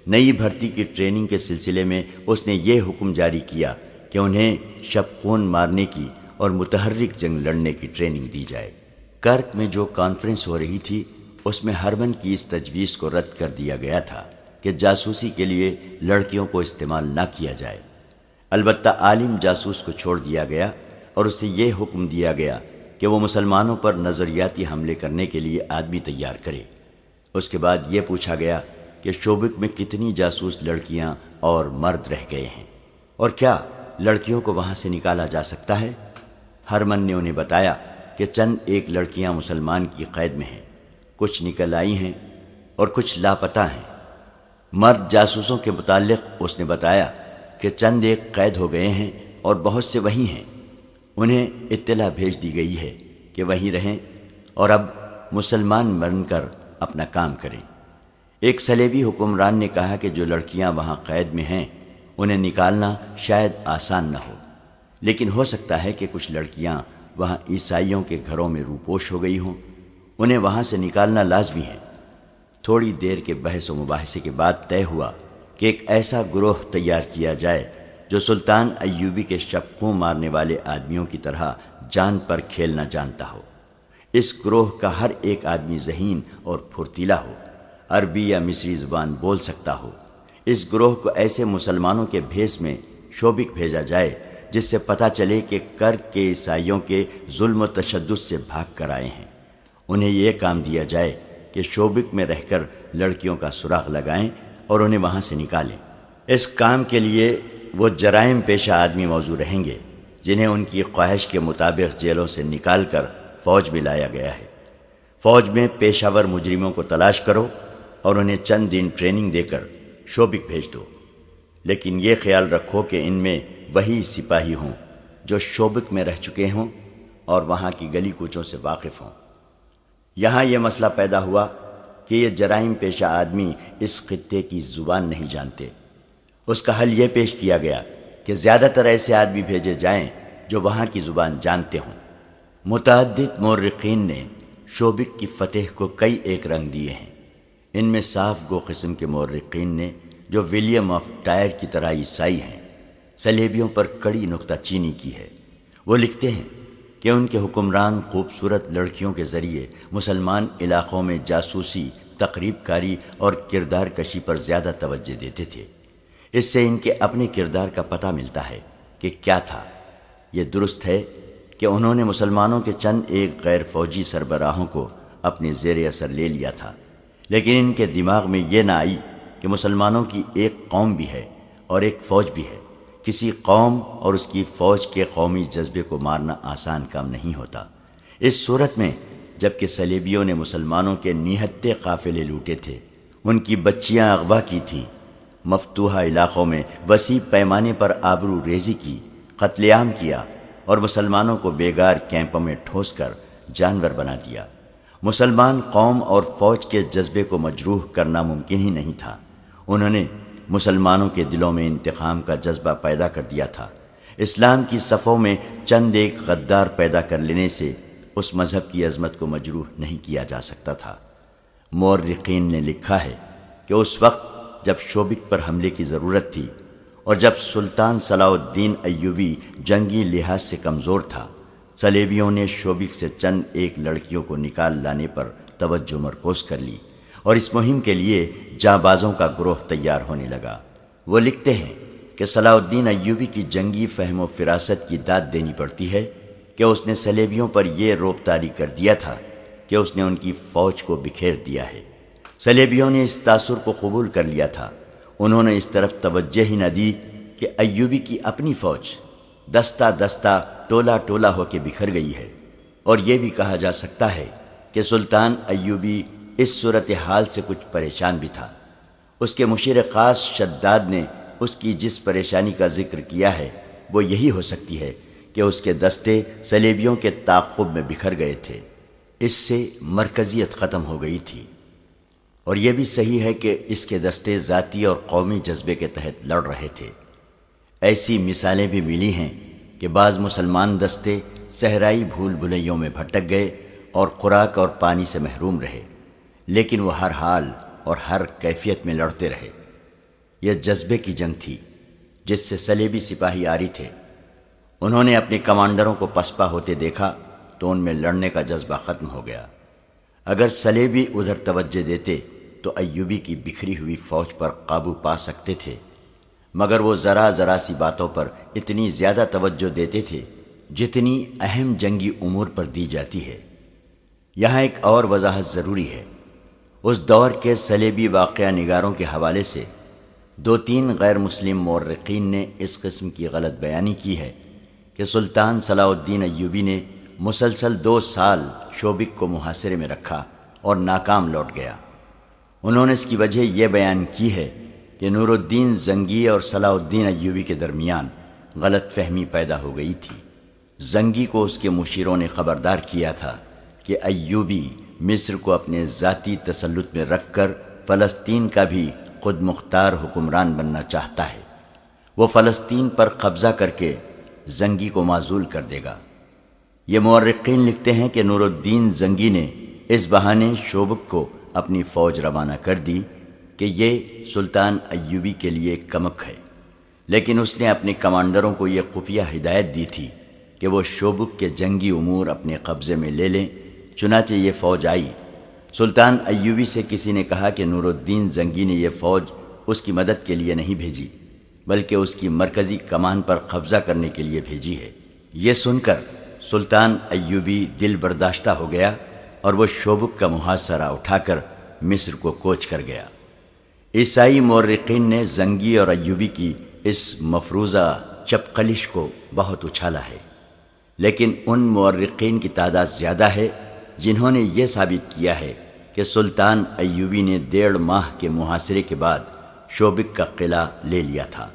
نئی بھرتی کی ٹریننگ کے سلسلے میں اس نے یہ حکم جاری کیا کہ انہیں شبخون مارنے کی اور متحرک جنگ لڑنے کی ٹریننگ دی جائے۔ کرک میں جو کانفرنس ہو رہی تھی اس میں ہرمن کی اس تجویز کو رد کر دیا گیا تھا کہ جاسوسی کے لیے لڑکیوں کو استعمال نہ کیا جائے۔ البتہ عالم جاسوس کو چھوڑ دیا گیا اور اسے یہ حکم دیا گیا کہ وہ مسلمانوں پر نظریاتی حملے کرنے کے لیے آدمی تیار کرے۔ اس کے بعد یہ پوچھا گیا کہ شوبک میں کتنی جاسوس لڑکیاں اور مرد رہ گئے ہیں اور کیا لڑکیوں کو وہاں سے نکالا جا سکتا ہے؟ ہرمن نے انہیں بتایا کہ چند ایک لڑکیاں مسلمان کی قید میں ہیں، کچھ نکل آئی ہیں اور کچھ لاپتہ ہیں۔ مرد جاسوسوں کے متعلق اس نے بتایا کہ چند ایک قید ہو گئے ہیں اور بہت سے وہیں ہیں۔ انہیں اطلاع بھیج دی گئی ہے کہ وہیں رہیں اور اب مسلمان بن کر اپنا کام کریں۔ ایک صلیبی حکمران نے کہا کہ جو لڑکیاں وہاں قید میں ہیں انہیں نکالنا شاید آسان نہ ہو، لیکن ہو سکتا ہے کہ کچھ لڑکیاں وہاں عیسائیوں کے گھروں میں روپوش ہو گئی ہوں، انہیں وہاں سے نکالنا لازمی ہے۔ تھوڑی دیر کے بحث و مباحثے کے بعد طے ہوا کہ ایک ایسا گروہ تیار کیا جائے جو سلطان ایوبی کے شپوں مارنے والے آدمیوں کی طرح جان پر کھیلنا جانتا ہو۔ اس گروہ کا ہر ایک آدمی ذہین اور پھرتیلا ہو، عربی یا مصری زبان بول سکتا ہو۔ اس گروہ کو ایسے مسلمانوں کے بھیس میں شوبک بھیجا جائے جس سے پتہ چلے کہ کرک کے عیسائیوں کے ظلم و تشدد سے بھاگ کر آئے ہیں۔ انہیں یہ کام دیا جائے کہ شوبک میں رہ کر لڑکیوں کا سراغ لگائیں اور انہیں وہاں سے نکالیں۔ اس کام کے لیے وہ جرائم پیشہ آدمی موزوں رہیں گے جنہیں ان کی خواہش کے مطابق جیلوں سے نکال کر فوج میں لایا گیا ہے۔ فوج میں پیشہ ور مجرموں کو تلاش کرو اور انہیں چند دن ٹریننگ دے کر شوبک بھیج دو، لیکن یہ خیال رکھو کہ ان میں وہی سپاہی ہوں جو شوبک میں رہ چکے ہوں اور وہاں کی گلی کوچوں سے واقف ہوں۔ یہاں یہ مسئلہ پیدا ہوا کہ یہ جرائم پیشہ آدمی اس خطے کی زبان نہیں جانتے۔ اس کا حل یہ پیش کیا گیا کہ زیادہ تر ایسے آدمی بھیجے جائیں جو وہاں کی زبان جانتے ہوں۔ متعدد مورخین نے شوبک کی فتح کو کئی ایک رنگ دیے ہیں۔ ان میں صاف گو قسم کے مورخین نے جو ولیم آف ٹائر کی طرح عیسائی ہیں، صلیبیوں پر کڑی نکتہ چینی کی ہے۔ وہ لکھتے ہیں کہ ان کے حکمران خوبصورت لڑکیوں کے ذریعے مسلمان علاقوں میں جاسوسی، تقریب کاری اور کردار کشی پر زیادہ توجہ دیتے تھے۔ اس سے ان کے اپنے کردار کا پتہ ملتا ہے کہ کیا تھا۔ یہ درست ہے کہ انہوں نے مسلمانوں کے چند ایک غیر فوجی سربراہوں کو اپنے زیر اثر لے لیا تھا، لیکن ان کے دماغ میں یہ نہ آئی کہ مسلمانوں کی ایک قوم بھی ہے اور ایک فوج بھی ہے۔ کسی قوم اور اس کی فوج کے قومی جذبے کو مارنا آسان کام نہیں ہوتا۔ اس صورت میں جبکہ صلیبیوں نے مسلمانوں کے نہتے قافلے لوٹے تھے، ان کی بچیاں اغوا کی تھیں، مفتوحہ علاقوں میں وسیع پیمانے پر آبرو ریزی کی، قتل عام کیا اور مسلمانوں کو بیگار کیمپوں میں ٹھوس کر جانور بنا دیا، مسلمان قوم اور فوج کے جذبے کو مجروح کرنا ممکن ہی نہیں تھا۔ انہوں نے مسلمانوں کے دلوں میں انتقام کا جذبہ پیدا کر دیا تھا۔ اسلام کی صفوں میں چند ایک غدار پیدا کر لینے سے اس مذہب کی عظمت کو مجروح نہیں کیا جا سکتا تھا۔ مورخین نے لکھا ہے کہ اس وقت جب شوبک پر حملے کی ضرورت تھی اور جب سلطان صلاح الدین ایوبی جنگی لحاظ سے کمزور تھا، صلیبیوں نے شوبک سے چند ایک لڑکیوں کو نکال لانے پر توجہ مرکوز کر لی اور اس مہم کے لیے جانبازوں کا گروہ تیار ہونے لگا۔ وہ لکھتے ہیں کہ صلاح الدین ایوبی کی جنگی فہم و فراست کی داد دینی پڑتی ہے کہ اس نے صلیبیوں پر یہ رعب طاری کر دیا تھا کہ اس نے ان کی فوج کو بکھیر دیا ہے۔ صلیبیوں نے اس تاثر کو قبول کر لیا تھا۔ انہوں نے اس طرف توجہ ہی نہ دی کہ ایوبی کی اپنی فوج دستہ دستہ ٹولہ ٹولہ ہو کے بکھر گئی ہے، اور یہ بھی کہا جا سکتا ہے کہ سلطان ایوبی اس صورتحال سے کچھ پریشان بھی تھا۔ اس کے مشیر خاص شداد نے اس کی جس پریشانی کا ذکر کیا ہے وہ یہی ہو سکتی ہے کہ اس کے دستے صلیبیوں کے تعاقب میں بکھر گئے تھے۔ اس سے مرکزیت ختم ہو گئی تھی، اور یہ بھی صحیح ہے کہ اس کے دستے ذاتی اور قومی جذبے کے تحت لڑ رہے تھے۔ ایسی مثالیں بھی ملی ہیں کہ بعض مسلمان دستے صحرائی بھول بھلیوں میں بھٹک گئے اور خوراک اور پانی سے محروم رہے، لیکن وہ ہر حال اور ہر کیفیت میں لڑتے رہے۔ یہ جذبے کی جنگ تھی جس سے صلیبی سپاہی آری تھے۔ انہوں نے اپنے کمانڈروں کو پسپا ہوتے دیکھا تو ان میں لڑنے کا جذبہ ختم ہو گیا۔ اگر صلیبی ادھر توجہ دیتے تو ایوبی کی بکھری ہوئی فوج پر قابو پا سکتے تھے، مگر وہ ذرا ذرا سی باتوں پر اتنی زیادہ توجہ دیتے تھے جتنی اہم جنگی امور پر دی جاتی ہے۔ یہاں ایک اور وضاحت ضروری ہے۔ اس دور کے صلیبی واقعہ نگاروں کے حوالے سے 2-3 غیر مسلم مورخین نے اس قسم کی غلط بیانی کی ہے کہ سلطان صلاح الدین ایوبی نے مسلسل 2 سال شوبک کو محاصرے میں رکھا اور ناکام لوٹ گیا۔ انہوں نے اس کی وجہ یہ بیان کی ہے کہ نور الدین زنگی اور صلاح الدین ایوبی کے درمیان غلط فہمی پیدا ہو گئی تھی۔ زنگی کو اس کے مشیروں نے خبردار کیا تھا کہ ایوبی مصر کو اپنے ذاتی تسلط میں رکھ کر فلسطین کا بھی خود مختار حکمران بننا چاہتا ہے۔ وہ فلسطین پر قبضہ کر کے زنگی کو معزول کر دے گا۔ یہ مورخین لکھتے ہیں کہ نور الدین زنگی نے اس بہانے شوبک کو اپنی فوج روانہ کر دی کہ یہ سلطان ایوبی کے لیے کمک ہے، لیکن اس نے اپنے کمانڈروں کو یہ خفیہ ہدایت دی تھی کہ وہ شوبک کے جنگی امور اپنے قبضے میں لے لیں۔ چنانچہ یہ فوج آئی۔ سلطان ایوبی سے کسی نے کہا کہ نور الدین زنگی نے یہ فوج اس کی مدد کے لیے نہیں بھیجی، بلکہ اس کی مرکزی کمان پر قبضہ کرنے کے لیے بھیجی ہے۔ یہ سن کر سلطان ایوبی دل برداشتہ ہو گیا اور وہ شوبک کا محاصرہ اٹھا کر مصر کو کوچ کر گیا۔ عیسائی مورخین نے زنگی اور ایوبی کی اس مفروضہ چپقلش کو بہت اچھالا ہے، لیکن ان مورخین کی تعداد زیادہ ہے جنہوں نے یہ ثابت کیا ہے کہ سلطان ایوبی نے 1.5 ماہ کے محاصرے کے بعد شوبک کا قلعہ لے لیا تھا۔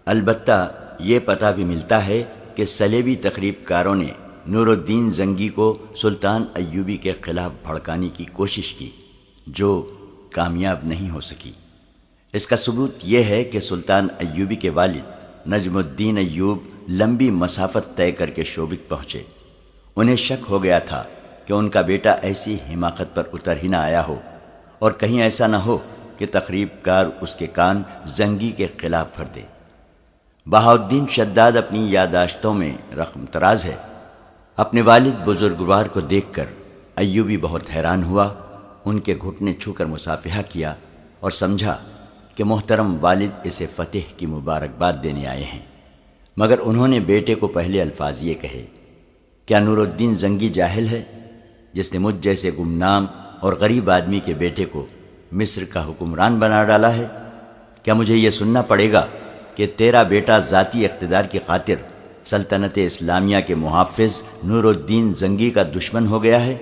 البتہ یہ پتہ بھی ملتا ہے کہ صلیبی تخریب کاروں نے نور الدین زنگی کو سلطان ایوبی کے خلاف بھڑکانے کی کوشش کی، جو کامیاب نہیں ہو سکی۔ اس کا ثبوت یہ ہے کہ سلطان ایوبی کے والد نجم الدین ایوب لمبی مسافت طے کر کے شوبک پہنچے۔ انہیں شک ہو گیا تھا کہ ان کا بیٹا ایسی حماقت پر اتر ہی نہ آیا ہو، اور کہیں ایسا نہ ہو کہ تخریب کار اس کے کان زنگی کے خلاف بھر دے۔ بہاؤالدین شداد اپنی یادداشتوں میں رقم تراز ہے۔ اپنے والد بزرگوار کو دیکھ کر ایوبی بہت حیران ہوا، ان کے گھٹنے چھو کر مصافحہ کیا اور سمجھا کہ محترم والد اسے فتح کی مبارکباد دینے آئے ہیں، مگر انہوں نے بیٹے کو پہلے الفاظ یہ کہے: کیا نور الدین زنگی جاہل ہے جس نے مجھ جیسے گمنام اور غریب آدمی کے بیٹے کو مصر کا حکمران بنا ڈالا ہے؟ کیا مجھے یہ سننا پڑے گا کہ تیرا بیٹا ذاتی اقتدار کی خاطر سلطنت اسلامیہ کے محافظ نور الدین زنگی کا دشمن ہو گیا ہے؟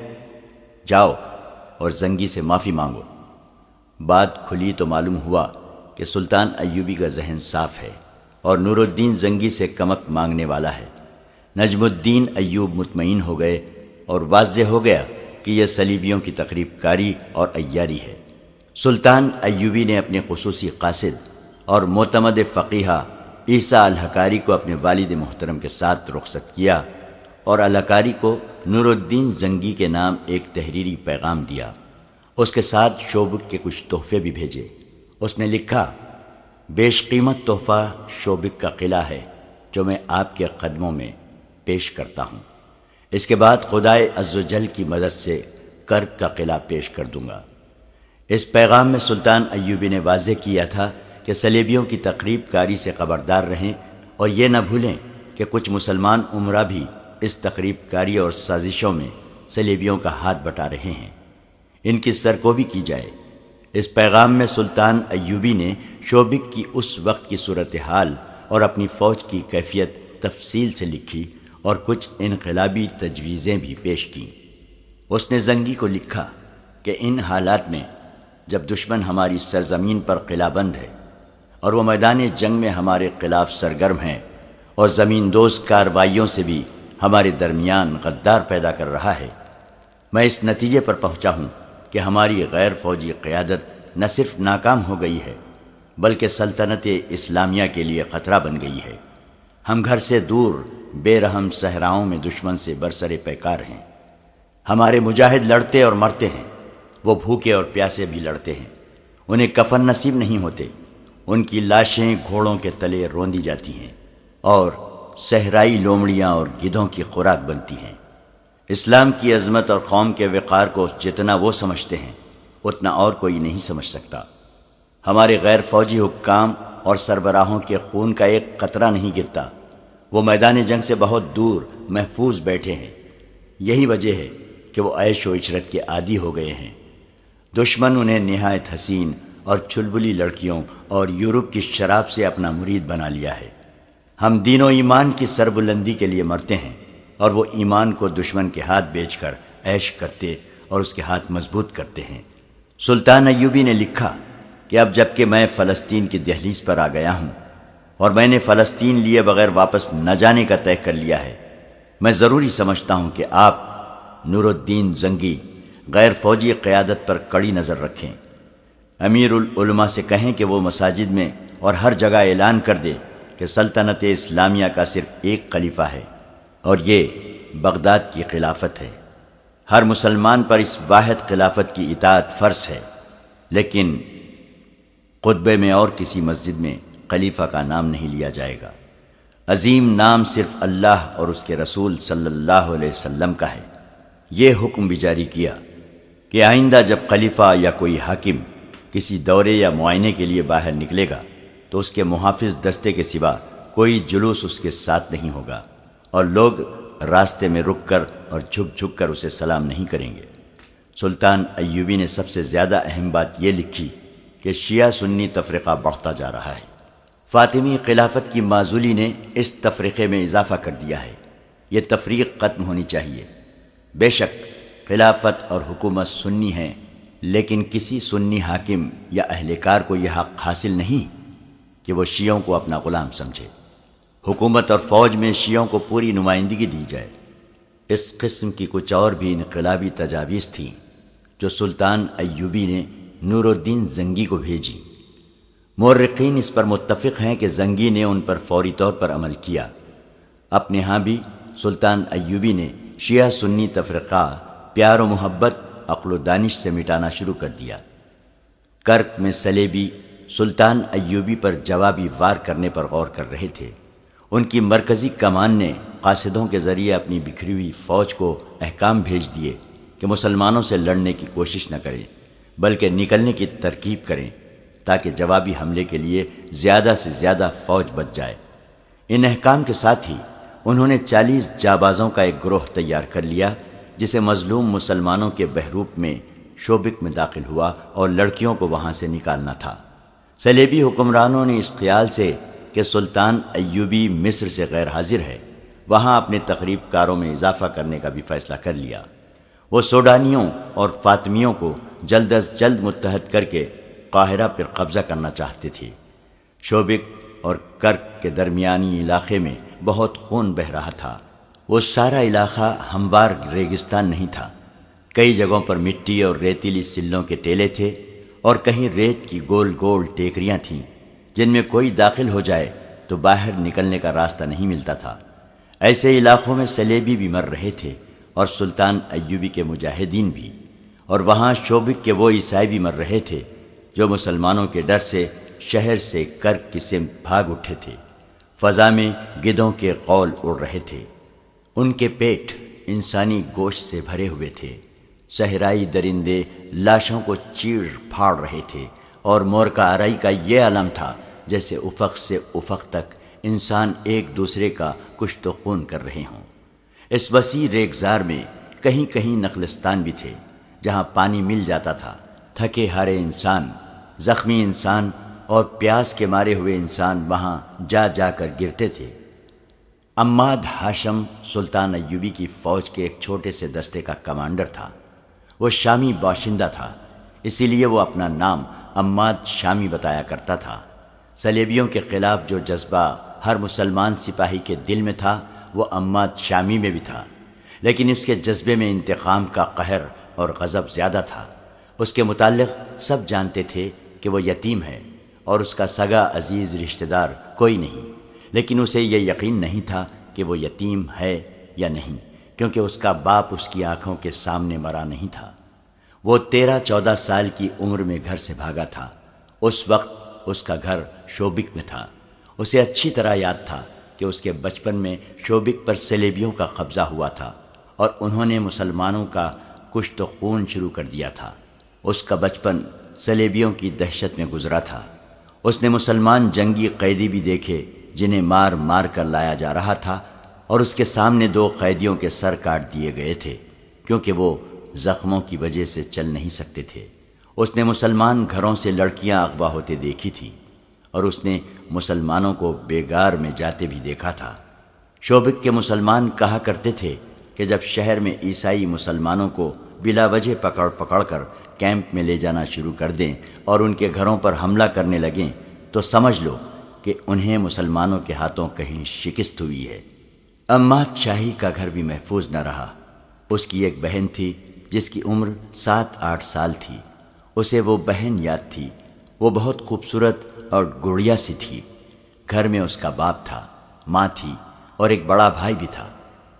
جاؤ اور زنگی سے معافی مانگو۔ بات کھلی تو معلوم ہوا کہ سلطان ایوبی کا ذہن صاف ہے اور نور الدین زنگی سے کمک مانگنے والا ہے۔ نجم الدین ایوب مطمئن ہو گئے اور واضح ہو گیا کہ یہ صلیبیوں کی تخریب کاری اور عیاری ہے۔ سلطان ایوبی نے اپنے خصوصی قاصد اور معتمد فقیہ عیسیٰ الحکاری کو اپنے والد محترم کے ساتھ رخصت کیا اور الحکاری کو نور الدین زنگی کے نام ایک تحریری پیغام دیا۔ اس کے ساتھ شوبک کے کچھ تحفے بھی بھیجے۔ اس نے لکھا: بیش قیمت تحفہ شوبک کا قلعہ ہے جو میں آپ کے قدموں میں پیش کرتا ہوں۔ اس کے بعد خدائے عزوجل کی مدد سے کرک کا قلعہ پیش کر دوں گا۔ اس پیغام میں سلطان ایوبی نے واضح کیا تھا کہ صلیبیوں کی تخریب کاری سے خبردار رہیں اور یہ نہ بھولیں کہ کچھ مسلمان امراء بھی اس تخریب کاری اور سازشوں میں صلیبیوں کا ہاتھ بٹا رہے ہیں، ان کی سرکوبی کی جائے۔ اس پیغام میں سلطان ایوبی نے شوبک کی اس وقت کی صورتحال اور اپنی فوج کی کیفیت تفصیل سے لکھی اور کچھ انقلابی تجویزیں بھی پیش کیں۔ اس نے زنگی کو لکھا کہ ان حالات میں جب دشمن ہماری سرزمین پر قلعہ بند ہے اور وہ میدان جنگ میں ہمارے خلاف سرگرم ہیں اور زمین دوز کارروائیوں سے بھی ہمارے درمیان غدار پیدا کر رہا ہے، میں اس نتیجے پر پہنچا ہوں کہ ہماری غیر فوجی قیادت نہ صرف ناکام ہو گئی ہے بلکہ سلطنت اسلامیہ کے لیے خطرہ بن گئی ہے۔ ہم گھر سے دور بے رحم صحراؤں میں دشمن سے برسر پیکار ہیں۔ ہمارے مجاہد لڑتے اور مرتے ہیں، وہ بھوکے اور پیاسے بھی لڑتے ہیں، انہیں کفن نصیب نہیں ہوتے، ان کی لاشیں گھوڑوں کے تلے روندی جاتی ہیں اور صحرائی لومڑیاں اور گدھوں کی خوراک بنتی ہیں۔ اسلام کی عظمت اور قوم کے وقار کو جتنا وہ سمجھتے ہیں اتنا اور کوئی نہیں سمجھ سکتا۔ ہمارے غیر فوجی حکام اور سربراہوں کے خون کا ایک قطرہ نہیں گرتا، وہ میدان جنگ سے بہت دور محفوظ بیٹھے ہیں۔ یہی وجہ ہے کہ وہ عیش و عشرت کے عادی ہو گئے ہیں۔ دشمن انہیں نہایت حسین اور چلبلی لڑکیوں اور یورپ کی شراب سے اپنا مرید بنا لیا ہے۔ ہم دین و ایمان کی سربلندی کے لیے مرتے ہیں اور وہ ایمان کو دشمن کے ہاتھ بیچ کر عیش کرتے اور اس کے ہاتھ مضبوط کرتے ہیں۔ سلطان ایوبی نے لکھا کہ اب جب کہ میں فلسطین کی دہلیز پر آ گیا ہوں اور میں نے فلسطین لیے بغیر واپس نہ جانے کا طے کر لیا ہے، میں ضروری سمجھتا ہوں کہ آپ نور الدین زنگی غیر فوجی قیادت پر کڑی نظر رکھیں۔ امیر العلماء سے کہیں کہ وہ مساجد میں اور ہر جگہ اعلان کر دے کہ سلطنت اسلامیہ کا صرف ایک خلیفہ ہے اور یہ بغداد کی خلافت ہے۔ ہر مسلمان پر اس واحد خلافت کی اطاعت فرض ہے۔ لیکن خطبے میں اور کسی مسجد میں خلیفہ کا نام نہیں لیا جائے گا۔ عظیم نام صرف اللہ اور اس کے رسول صلی اللہ علیہ وسلم کا ہے۔ یہ حکم بھی جاری کیا کہ آئندہ جب خلیفہ یا کوئی حاکم کسی دورے یا معائنے کے لیے باہر نکلے گا تو اس کے محافظ دستے کے سوا کوئی جلوس اس کے ساتھ نہیں ہوگا، اور لوگ راستے میں رک کر اور جھک جھک کر اسے سلام نہیں کریں گے۔ سلطان ایوبی نے سب سے زیادہ اہم بات یہ لکھی کہ شیعہ سنی تفرقہ بڑھتا جا رہا ہے۔ فاطمی خلافت کی معزولی نے اس تفرقے میں اضافہ کر دیا ہے۔ یہ تفریق ختم ہونی چاہیے۔ بے شک خلافت اور حکومت سنی ہیں، لیکن کسی سنی حاکم یا اہلکار کو یہ حق حاصل نہیں کہ وہ شیعوں کو اپنا غلام سمجھے۔ حکومت اور فوج میں شیعوں کو پوری نمائندگی دی جائے۔ اس قسم کی کچھ اور بھی انقلابی تجاویز تھیں جو سلطان ایوبی نے نور الدین زنگی کو بھیجی۔ مورخین اس پر متفق ہیں کہ زنگی نے ان پر فوری طور پر عمل کیا۔ اپنے ہاں بھی سلطان ایوبی نے شیعہ سنی تفرقہ پیار و محبت، عقل و دانش سے مٹانا شروع کر دیا۔ کرک میں سلیبی سلطان ایوبی پر جوابی وار کرنے پر غور کر رہے تھے۔ ان کی مرکزی کمان نے قاصدوں کے ذریعے اپنی بکھری ہوئی فوج کو احکام بھیج دیے کہ مسلمانوں سے لڑنے کی کوشش نہ کریں بلکہ نکلنے کی ترکیب کریں تاکہ جوابی حملے کے لیے زیادہ سے زیادہ فوج بچ جائے۔ ان احکام کے ساتھ ہی انہوں نے 40 جابازوں کا ایک گروہ تیار کر لیا جسے مظلوم مسلمانوں کے بحروپ میں شوبک میں داخل ہوا اور لڑکیوں کو وہاں سے نکالنا تھا۔ صلیبی حکمرانوں نے اس خیال سے کہ سلطان ایوبی مصر سے غیر حاضر ہے وہاں اپنے تقریب کاروں میں اضافہ کرنے کا بھی فیصلہ کر لیا۔ وہ سوڈانیوں اور فاطمیوں کو جلد از جلد متحد کر کے قاہرہ پر قبضہ کرنا چاہتے تھے۔ شوبک اور کرک کے درمیانی علاقے میں بہت خون بہہ رہا تھا۔ وہ سارا علاقہ ہموار ریگستان نہیں تھا۔ کئی جگہوں پر مٹی اور ریتیلی سلوں کے ٹیلے تھے اور کہیں ریت کی گول گول ٹیکریاں تھیں جن میں کوئی داخل ہو جائے تو باہر نکلنے کا راستہ نہیں ملتا تھا۔ ایسے علاقوں میں سلیبی بھی مر رہے تھے اور سلطان ایوبی کے مجاہدین بھی، اور وہاں شوبک کے وہ عیسائی بھی مر رہے تھے جو مسلمانوں کے ڈر سے شہر سے کرک کی سمت بھاگ اٹھے تھے۔ فضا میں گدھوں کے قول اڑ رہے تھے، ان کے پیٹ انسانی گوشت سے بھرے ہوئے تھے۔ صحرائی درندے لاشوں کو چیڑ پھاڑ رہے تھے اور مور کا آرائی کا یہ عالم تھا جیسے افق سے افق تک انسان ایک دوسرے کا کشت و خون کر رہے ہوں۔ اس وسیع ریگزار میں کہیں کہیں نخلستان بھی تھے جہاں پانی مل جاتا تھا۔ تھکے ہارے انسان، زخمی انسان اور پیاس کے مارے ہوئے انسان وہاں جا جا کر گرتے تھے۔ عماد ہاشم سلطان ایوبی کی فوج کے ایک چھوٹے سے دستے کا کمانڈر تھا۔ وہ شامی باشندہ تھا، اسی لیے وہ اپنا نام عماد شامی بتایا کرتا تھا۔ صلیبیوں کے خلاف جو جذبہ ہر مسلمان سپاہی کے دل میں تھا وہ عماد شامی میں بھی تھا، لیکن اس کے جذبے میں انتقام کا قہر اور غضب زیادہ تھا۔ اس کے متعلق سب جانتے تھے کہ وہ یتیم ہے اور اس کا سگا عزیز رشتہ دار کوئی نہیں، لیکن اسے یہ یقین نہیں تھا کہ وہ یتیم ہے یا نہیں، کیونکہ اس کا باپ اس کی آنکھوں کے سامنے مرا نہیں تھا۔ وہ 13-14 سال کی عمر میں گھر سے بھاگا تھا۔ اس وقت اس کا گھر شوبک میں تھا۔ اسے اچھی طرح یاد تھا کہ اس کے بچپن میں شوبک پر صلیبیوں کا قبضہ ہوا تھا اور انہوں نے مسلمانوں کا کشت و خون شروع کر دیا تھا۔ اس کا بچپن صلیبیوں کی دہشت میں گزرا تھا۔ اس نے مسلمان جنگی قیدی بھی دیکھے جنہیں مار مار کر لایا جا رہا تھا، اور اس کے سامنے 2 قیدیوں کے سر کاٹ دیے گئے تھے کیونکہ وہ زخموں کی وجہ سے چل نہیں سکتے تھے۔ اس نے مسلمان گھروں سے لڑکیاں اغوا ہوتے دیکھی تھی اور اس نے مسلمانوں کو بیگار میں جاتے بھی دیکھا تھا۔ شوبک کے مسلمان کہا کرتے تھے کہ جب شہر میں عیسائی مسلمانوں کو بلا وجہ پکڑ پکڑ کر کیمپ میں لے جانا شروع کر دیں اور ان کے گھروں پر حملہ کرنے لگیں تو سمجھ لو کہ انہیں مسلمانوں کے ہاتھوں کہیں شکست ہوئی ہے۔ عماد شاہی کا گھر بھی محفوظ نہ رہا۔ اس کی ایک بہن تھی جس کی عمر 7-8 سال تھی۔ اسے وہ بہن یاد تھی۔ وہ بہت خوبصورت اور گڑیا سی تھی۔ گھر میں اس کا باپ تھا، ماں تھی اور ایک بڑا بھائی بھی تھا۔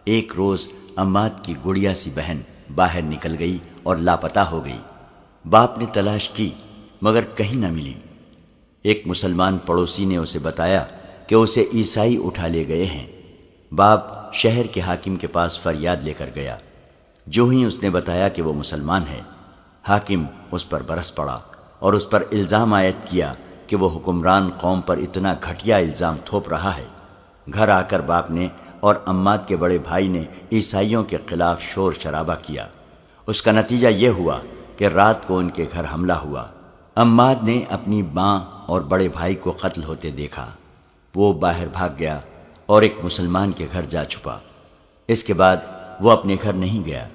ایک روز عماد کی گڑیا سی بہن باہر نکل گئی اور لاپتہ ہو گئی۔ باپ نے تلاش کی مگر کہیں نہ ملی۔ ایک مسلمان پڑوسی نے اسے بتایا کہ اسے عیسائی اٹھا لے گئے ہیں۔ باپ شہر کے حاکم کے پاس فریاد لے کر گیا۔ جو ہی اس نے بتایا کہ وہ مسلمان ہے، حاکم اس پر برس پڑا اور اس پر الزام عائد کیا کہ وہ حکمران قوم پر اتنا گھٹیا الزام تھوپ رہا ہے۔ گھر آ کر باپ نے اور عماد کے بڑے بھائی نے عیسائیوں کے خلاف شور شرابہ کیا۔ اس کا نتیجہ یہ ہوا کہ رات کو ان کے گھر حملہ ہوا۔ عماد نے اپنی ماں اور بڑے بھائی کو قتل ہوتے دیکھا۔ وہ باہر بھاگ گیا اور ایک مسلمان کے گھر جا چھپا۔ اس کے بعد وہ اپنے گھر نہیں گیا،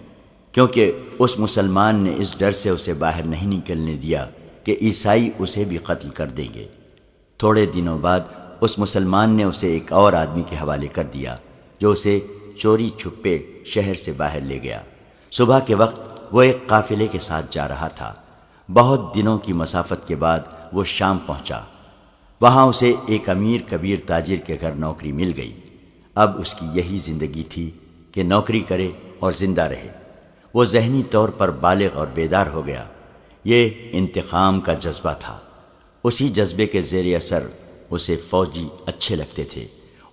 کیونکہ اس مسلمان نے اس ڈر سے اسے باہر نہیں نکلنے دیا کہ عیسائی اسے بھی قتل کر دیں گے۔ تھوڑے دنوں بعد اس مسلمان نے اسے ایک اور آدمی کے حوالے کر دیا، جو اسے چوری چھپے شہر سے باہر لے گیا۔ صبح کے وقت وہ ایک قافلے کے ساتھ جا رہا تھا۔ بہت دنوں کی مسافت کے بعد وہ شام پہنچا۔ وہاں اسے ایک امیر کبیر تاجر کے گھر نوکری مل گئی۔ اب اس کی یہی زندگی تھی کہ نوکری کرے اور زندہ رہے۔ وہ ذہنی طور پر بالغ اور بیدار ہو گیا۔ یہ انتقام کا جذبہ تھا۔ اسی جذبے کے زیر اثر اسے فوجی اچھے لگتے تھے۔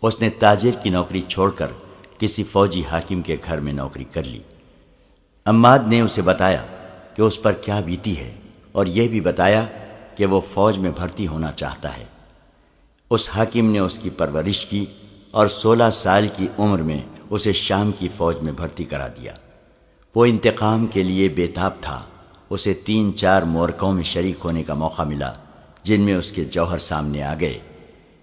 اس نے تاجر کی نوکری چھوڑ کر کسی فوجی حاکم کے گھر میں نوکری کر لی۔ عماد نے اسے بتایا کہ اس پر کیا بیتی ہے اور یہ بھی بتایا کہ وہ فوج میں بھرتی ہونا چاہتا ہے۔ اس حاکم نے اس کی پرورش کی اور 16 سال کی عمر میں اسے شام کی فوج میں بھرتی کرا دیا۔ وہ انتقام کے لیے بے تاب تھا۔ اسے 3-4 معرکوں میں شریک ہونے کا موقع ملا، جن میں اس کے جوہر سامنے آ گئے۔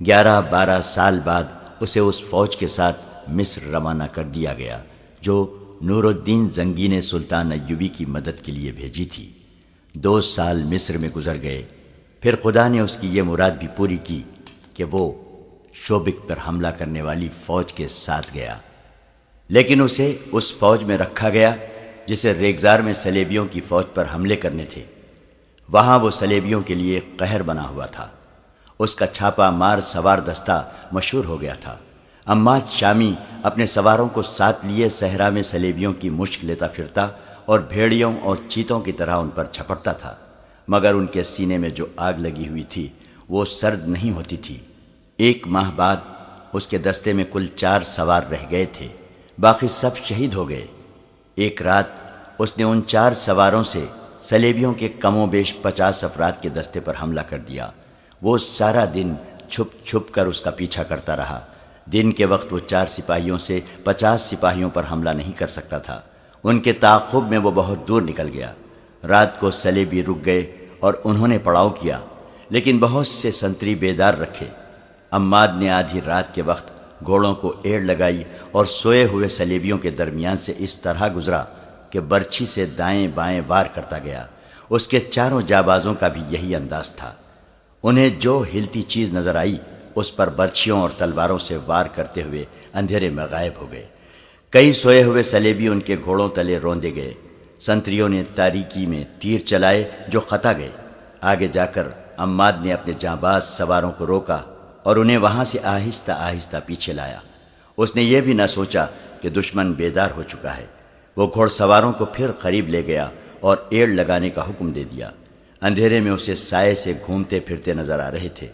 11-12 سال بعد اسے اس فوج کے ساتھ مصر روانہ کر دیا گیا جو نور الدین زنگی نے سلطان ایوبی کی مدد کے لیے بھیجی تھی۔ 2 سال مصر میں گزر گئے۔ پھر خدا نے اس کی یہ مراد بھی پوری کی کہ وہ شوبک پر حملہ کرنے والی فوج کے ساتھ گیا، لیکن اسے اس فوج میں رکھا گیا جسے ریگزار میں صلیبیوں کی فوج پر حملے کرنے تھے۔ وہاں وہ صلیبیوں کے لیے قہر بنا ہوا تھا۔ اس کا چھاپا مار سوار دستہ مشہور ہو گیا تھا۔ عماد شامی اپنے سواروں کو ساتھ لیے صحرا میں صلیبیوں کی مشک لیتا پھرتا اور بھیڑیوں اور چیتوں کی طرح ان پر چھپٹتا تھا، مگر ان کے سینے میں جو آگ لگی ہوئی تھی وہ سرد نہیں ہوتی تھی۔ 1 ماہ بعد اس کے دستے میں کل 4 سوار رہ گئے تھے، باقی سب شہید ہو گئے۔ ایک رات اس نے ان 4 سواروں سے صلیبیوں کے کم و بیش 50 افراد کے دستے پر حملہ کر دیا۔ وہ سارا دن چھپ چھپ کر اس کا پیچھا کرتا رہا۔ دن کے وقت وہ 4 سپاہیوں سے 50 سپاہیوں پر حملہ نہیں کر سکتا تھا۔ ان کے تعاقب میں وہ بہت دور نکل گیا۔ رات کو صلیبی رک گئے اور انہوں نے پڑاؤ کیا، لیکن بہت سے سنتری بیدار رکھے۔ عماد نے آدھی رات کے وقت گھوڑوں کو ایڑ لگائی اور سوئے ہوئے صلیبیوں کے درمیان سے اس طرح گزرا کہ برچھی سے دائیں بائیں وار کرتا گیا۔ اس کے 4 جابازوں کا بھی یہی انداز تھا۔ انہیں جو ہلتی چیز نظر آئی اس پر برچھیوں اور تلواروں سے وار کرتے ہوئے اندھیرے میں غائب ہو گئے۔ کئی سوئے ہوئے صلیبی ان کے گھوڑوں تلے روندے گئے۔ سنتریوں نے تاریکی میں تیر چلائے جو خطا گئے۔ آگے جا کر عماد نے اپنے جانباز سواروں کو روکا اور انہیں وہاں سے آہستہ آہستہ پیچھے لایا۔ اس نے یہ بھی نہ سوچا کہ دشمن بیدار ہو چکا ہے۔ وہ گھوڑ سواروں کو پھر قریب لے گیا اور ایڑ لگانے کا حکم دے دیا۔ اندھیرے میں اسے سائے سے گھومتے پھرتے نظر آ رہے تھے۔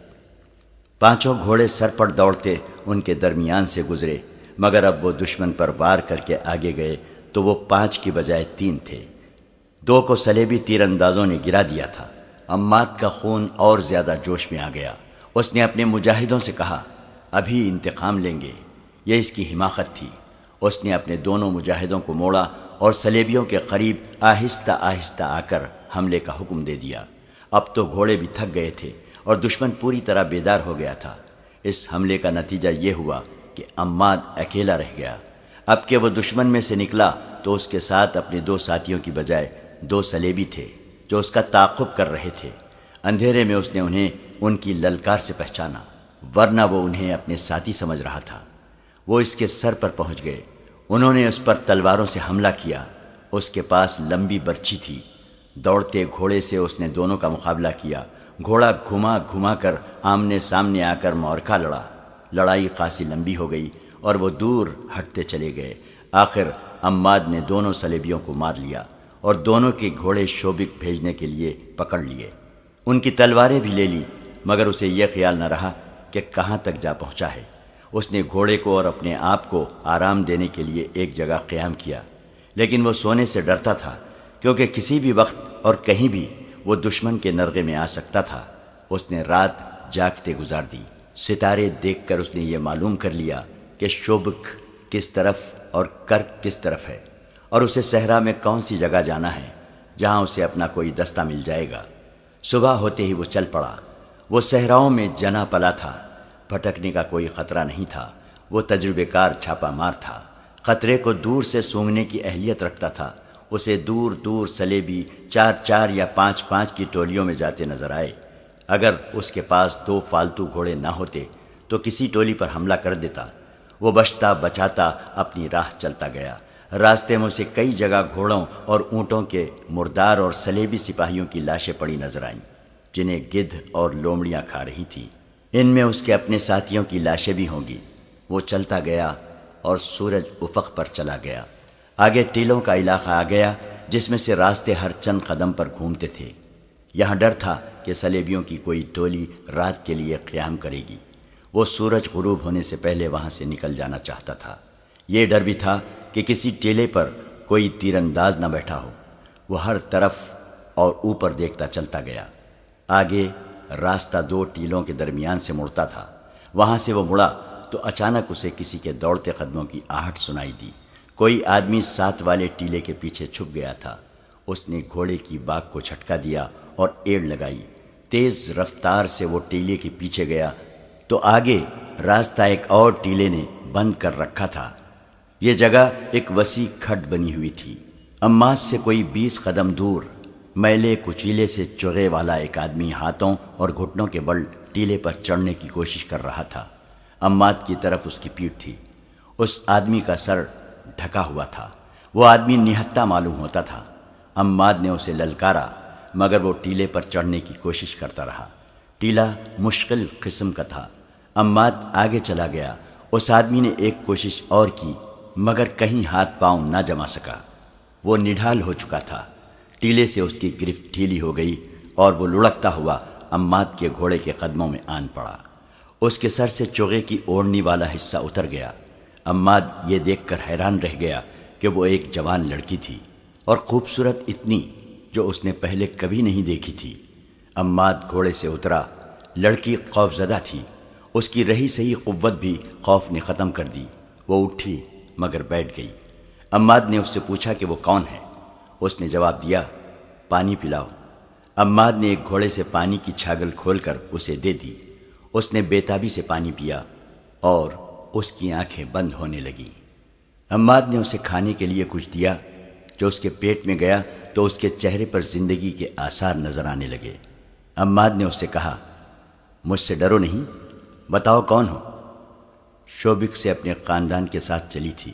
5 گھوڑے سر پر دوڑتے ان کے درمیان سے گزرے، مگر اب وہ دشمن پر وار کر کے آگے گئے تو وہ 5 کی بجائے 3 تھے۔ 2 کو صلیبی تیر اندازوں نے گرا دیا تھا۔ عماد کا خون اور زیادہ جوش میں آ گیا۔ اس نے اپنے مجاہدوں سے کہا، ابھی انتقام لیں گے۔ یہ اس کی حماقت تھی۔ اس نے اپنے دونوں مجاہدوں کو موڑا اور صلیبیوں کے قریب آہستہ آہستہ آ کر حملے کا حکم دے دیا۔ اب تو گھوڑے بھی تھک گئے تھے اور دشمن پوری طرح بیدار ہو گیا تھا۔ اس حملے کا نتیجہ یہ ہوا کہ عماد اکیلا رہ گیا۔ اب کہ وہ دشمن میں سے نکلا تو اس کے ساتھ اپنے 2 ساتھیوں کی بجائے 2 صلیبی تھے جو اس کا تعاقب کر رہے تھے۔ اندھیرے میں اس نے انہیں ان کی للکار سے پہچانا، ورنہ وہ انہیں اپنے ساتھی سمجھ رہا تھا۔ وہ اس کے سر پر پہنچ گئے۔ انہوں نے اس پر تلواروں سے حملہ کیا۔ اس کے پاس لمبی برچھی تھی۔ دوڑتے گھوڑے سے اس نے دونوں کا مقابلہ کیا۔ گھوڑا گھما گھما کر آمنے سامنے آ کر معرکہ لڑا۔ لڑائی خاصی لمبی ہو گئی اور وہ دور ہٹتے چلے گئے۔ آخر عماد نے دونوں صلیبیوں کو مار لیا اور دونوں کے گھوڑے شوبک بھیجنے کے لیے پکڑ لیے۔ ان کی تلواریں بھی لے لی، مگر اسے یہ خیال نہ رہا کہ کہاں تک جا پہنچا ہے۔ اس نے گھوڑے کو اور اپنے آپ کو آرام دینے کے لیے ایک جگہ قیام کیا، لیکن وہ سونے سے ڈرتا تھا، کیونکہ کسی بھی وقت اور کہیں بھی وہ دشمن کے نرغے میں آ سکتا تھا۔ اس نے رات جاگتے گزار دی۔ ستارے دیکھ کر اس نے یہ معلوم کر لیا کہ شوبک کس طرف اور کرک کس طرف ہے، اور اسے صحرا میں کون سی جگہ جانا ہے جہاں اسے اپنا کوئی دستہ مل جائے گا۔ صبح ہوتے ہی وہ چل پڑا۔ وہ صحراؤں میں جنا پلا تھا، بھٹکنے کا کوئی خطرہ نہیں تھا۔ وہ تجربے کار چھاپا مار تھا، خطرے کو دور سے سونگھنے کی اہلیت رکھتا تھا۔ اسے دور دور سلیبی 4 یا 5 کی ٹولیوں میں جاتے نظر آئے۔ اگر اس کے پاس 2 فالتو گھوڑے نہ ہوتے تو کسی ٹولی پر حملہ کر دیتا۔ وہ بچتا بچاتا اپنی راہ چلتا گیا۔ راستے میں اسے کئی جگہ گھوڑوں اور اونٹوں کے مردار اور سلیبی سپاہیوں کی لاشیں پڑی نظر آئیں، جنہیں گدھ اور لومڑیاں کھا رہی تھیں۔ ان میں اس کے اپنے ساتھیوں کی لاشیں بھی ہوں گی۔ وہ چلتا گیا اور سورج افق پر چلا گیا۔ آگے ٹیلوں کا علاقہ آ گیا، جس میں سے راستے ہر چند قدم پر گھومتے تھے۔ یہاں ڈر تھا کہ سلیبیوں کی کوئی ٹولی رات کے لیے قیام کرے گی۔ وہ سورج غروب ہونے سے پہلے وہاں سے نکل جانا چاہتا تھا۔ یہ ڈر بھی تھا کہ کسی ٹیلے پر کوئی تیر انداز نہ بیٹھا ہو۔ وہ ہر طرف اور اوپر دیکھتا چلتا گیا۔ آگے راستہ 2 ٹیلوں کے درمیان سے مڑتا تھا۔ وہاں سے وہ مڑا تو اچانک اسے کسی کے دوڑتے قدموں کی آہٹ سنائی دی۔ کوئی آدمی 7 والے ٹیلے کے پیچھے چھپ گیا تھا۔ اس نے گھوڑے کی باگ کو جھٹکا دیا اور ایڑ لگائی۔ تیز رفتار سے وہ ٹیلے کے پیچھے گیا تو آگے راستہ ایک اور ٹیلے نے بند کر رکھا تھا۔ یہ جگہ ایک وسیع کھڈ بنی ہوئی تھی۔ اماس سے کوئی 20 قدم دور میلے کچیلے سے چوغے والا ایک آدمی ہاتھوں اور گھٹنوں کے بل ٹیلے پر چڑھنے کی کوشش کر رہا تھا۔ اماد کی طرف اس کی پیٹھ تھی۔ اس آدمی کا سر ڈھکا ہوا تھا۔ وہ آدمی نہتہ معلوم ہوتا تھا۔ اماد نے اسے للکارا، مگر وہ ٹیلے پر چڑھنے کی کوشش کرتا رہا۔ ٹیلا مشکل قسم کا تھا۔ اماد آگے چلا گیا۔ اس آدمی نے ایک کوشش اور کی، مگر کہیں ہاتھ پاؤں نہ جما سکا۔ وہ نڈھال ہو چکا تھا۔ ٹیلے سے اس کی گرفت ڈھیلی ہو گئی اور وہ لڑکتا ہوا اماد کے گھوڑے کے قدموں میں آن پڑا۔ اس کے سر سے چوغے کی اوڑھنی والا حصہ اتر گیا۔ اماد یہ دیکھ کر حیران رہ گیا کہ وہ ایک جوان لڑکی تھی، اور خوبصورت اتنی جو اس نے پہلے کبھی نہیں دیکھی تھی۔ اماد گھوڑے سے اترا۔ لڑکی خوفزدہ تھی۔ اس کی رہی سہی قوت بھی خوف نے ختم کر دی۔ وہ اٹھی مگر بیٹھ گئی۔ اماد نے اس سے پوچھا کہ وہ کون ہے۔ اس نے جواب دیا، پانی پلاؤ۔ اماد نے ایک گھوڑے سے پانی کی چھاگل کھول کر اسے دے دی۔ اس نے بےتابی سے پانی پیا اور اس کی آنکھیں بند ہونے لگیں۔ اماد نے اسے کھانے کے لیے کچھ دیا۔ جو اس کے پیٹ میں گیا تو اس کے چہرے پر زندگی کے آثار نظر آنے لگے۔ اماد نے اس سے کہا، مجھ سے ڈرو نہیں، بتاؤ کون ہو؟ شوبک سے اپنے خاندان کے ساتھ چلی تھی۔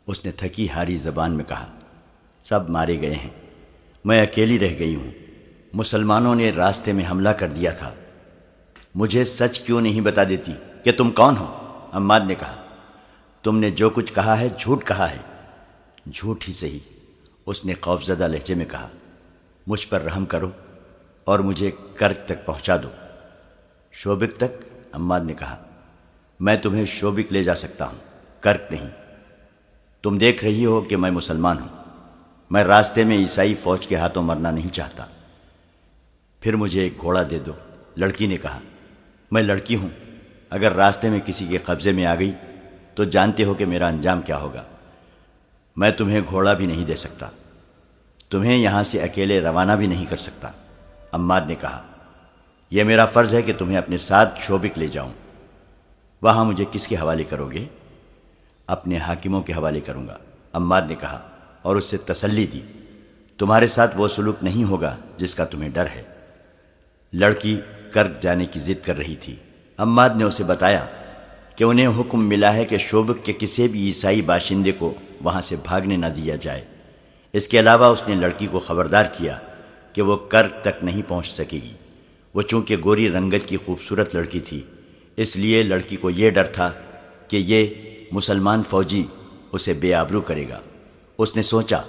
اس نے تھکی ہاری زبان میں کہا، سب مارے گئے ہیں، میں اکیلی رہ گئی ہوں۔ مسلمانوں نے راستے میں حملہ کر دیا تھا۔ مجھے سچ کیوں نہیں بتا دیتی کہ تم کون ہو؟ اماد نے کہا، تم نے جو کچھ کہا ہے جھوٹ کہا ہے۔ جھوٹ ہی صحیح، اس نے خوفزدہ لہجے میں کہا، مجھ پر رحم کرو اور مجھے کرک تک پہنچا دو۔ شوبک تک؟ اماد نے کہا، میں تمہیں شوبک لے جا سکتا ہوں، کرک نہیں۔ تم دیکھ رہی ہو کہ میں مسلمان ہوں۔ میں راستے میں عیسائی فوج کے ہاتھوں مرنا نہیں چاہتا۔ پھر مجھے ایک گھوڑا دے دو۔ لڑکی نے کہا، میں لڑکی ہوں، اگر راستے میں کسی کے قبضے میں آ گئی تو جانتے ہو کہ میرا انجام کیا ہوگا۔ میں تمہیں گھوڑا بھی نہیں دے سکتا، تمہیں یہاں سے اکیلے روانہ بھی نہیں کر سکتا۔ اماد نے کہا، یہ میرا فرض ہے کہ تمہیں اپنے ساتھ شوبک لے جاؤں۔ وہاں مجھے کس کے حوالے کرو گے؟ اپنے حاکموں کے حوالے کروں گا، اماد نے کہا، اور اس سے تسلی دی، تمہارے ساتھ وہ سلوک نہیں ہوگا جس کا تمہیں ڈر ہے۔ لڑکی کرک جانے کی ضد کر رہی تھی۔ اماد نے اسے بتایا کہ انہیں حکم ملا ہے کہ شوبک کے کسی بھی عیسائی باشندے کو وہاں سے بھاگنے نہ دیا جائے۔ اس کے علاوہ اس نے لڑکی کو خبردار کیا کہ وہ کرک تک نہیں پہنچ سکے گی۔ وہ چونکہ گوری رنگت کی خوبصورت لڑکی تھی، اس لیے لڑکی کو یہ ڈر تھا کہ یہ مسلمان فوجی اسے بے آبرو کرے گا۔ اس نے سوچا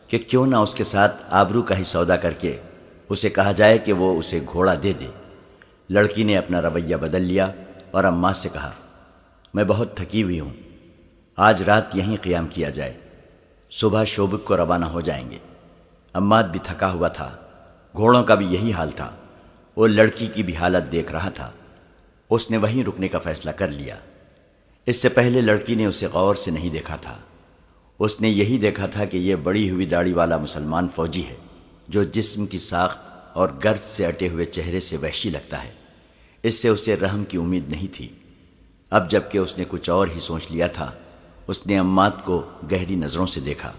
کہ کیوں نہ اس کے ساتھ آبرو کا ہی سودا کر کے اسے کہا جائے کہ وہ اسے گھوڑا دے دے۔ لڑکی نے اپنا رویہ بدل لیا اور عماد سے کہا، میں بہت تھکی ہوئی ہوں، آج رات یہیں قیام کیا جائے، صبح شوبک کو روانہ ہو جائیں گے۔ عماد بھی تھکا ہوا تھا، گھوڑوں کا بھی یہی حال تھا، وہ لڑکی کی بھی حالت دیکھ رہا تھا۔ اس نے وہیں رکنے کا فیصلہ کر لیا۔ اس سے پہلے لڑکی نے اسے غور سے نہیں دیکھا تھا۔ اس نے یہی دیکھا تھا کہ یہ بڑی ہوئی داڑھی والا مسلمان فوجی ہے جو جسم کی ساخت اور گرد سے اٹے ہوئے چہرے سے وحشی لگتا ہے۔ اس سے اسے رحم کی امید نہیں تھی۔ اب جب کہ اس نے کچھ اور ہی سوچ لیا تھا، اس نے عماد کو گہری نظروں سے دیکھا۔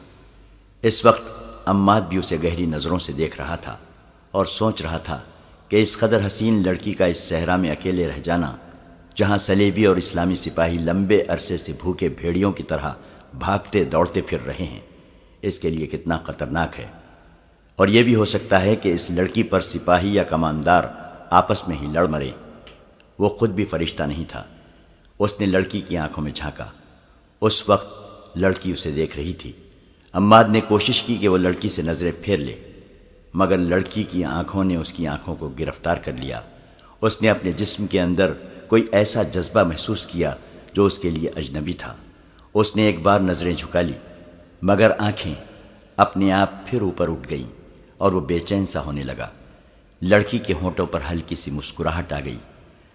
اس وقت عماد بھی اسے گہری نظروں سے دیکھ رہا تھا اور سوچ رہا تھا کہ اس قدر حسین لڑکی کا اس صحرا میں اکیلے رہ جانا، جہاں صلیبی اور اسلامی سپاہی لمبے عرصے سے بھوکے بھیڑیوں کی طرح بھاگتے دوڑتے پھر رہے ہیں، اس کے لیے کتنا خطرناک ہے۔ اور یہ بھی ہو سکتا ہے کہ اس لڑکی پر سپاہی یا کماندار آپس میں ہی لڑ مرے۔ وہ خود بھی فرشتہ نہیں تھا۔ اس نے لڑکی کی آنکھوں میں جھانکا۔ اس وقت لڑکی اسے دیکھ رہی تھی۔ عماد نے کوشش کی کہ وہ لڑکی سے نظریں پھیر لے، مگر لڑکی کی آنکھوں نے اس کی آنکھوں کو گرفتار کر لیا۔ اس نے اپنے جسم کے اندر کوئی ایسا جذبہ محسوس کیا جو اس کے لیے اجنبی تھا۔ اس نے ایک بار نظریں جھکا لی، مگر آنکھیں اپنے آپ پھر اوپر اٹھ گئیں اور وہ بے چین سا ہونے لگا۔ لڑکی کے ہونٹوں پر ہلکی سی مسکراہٹ آ گئی۔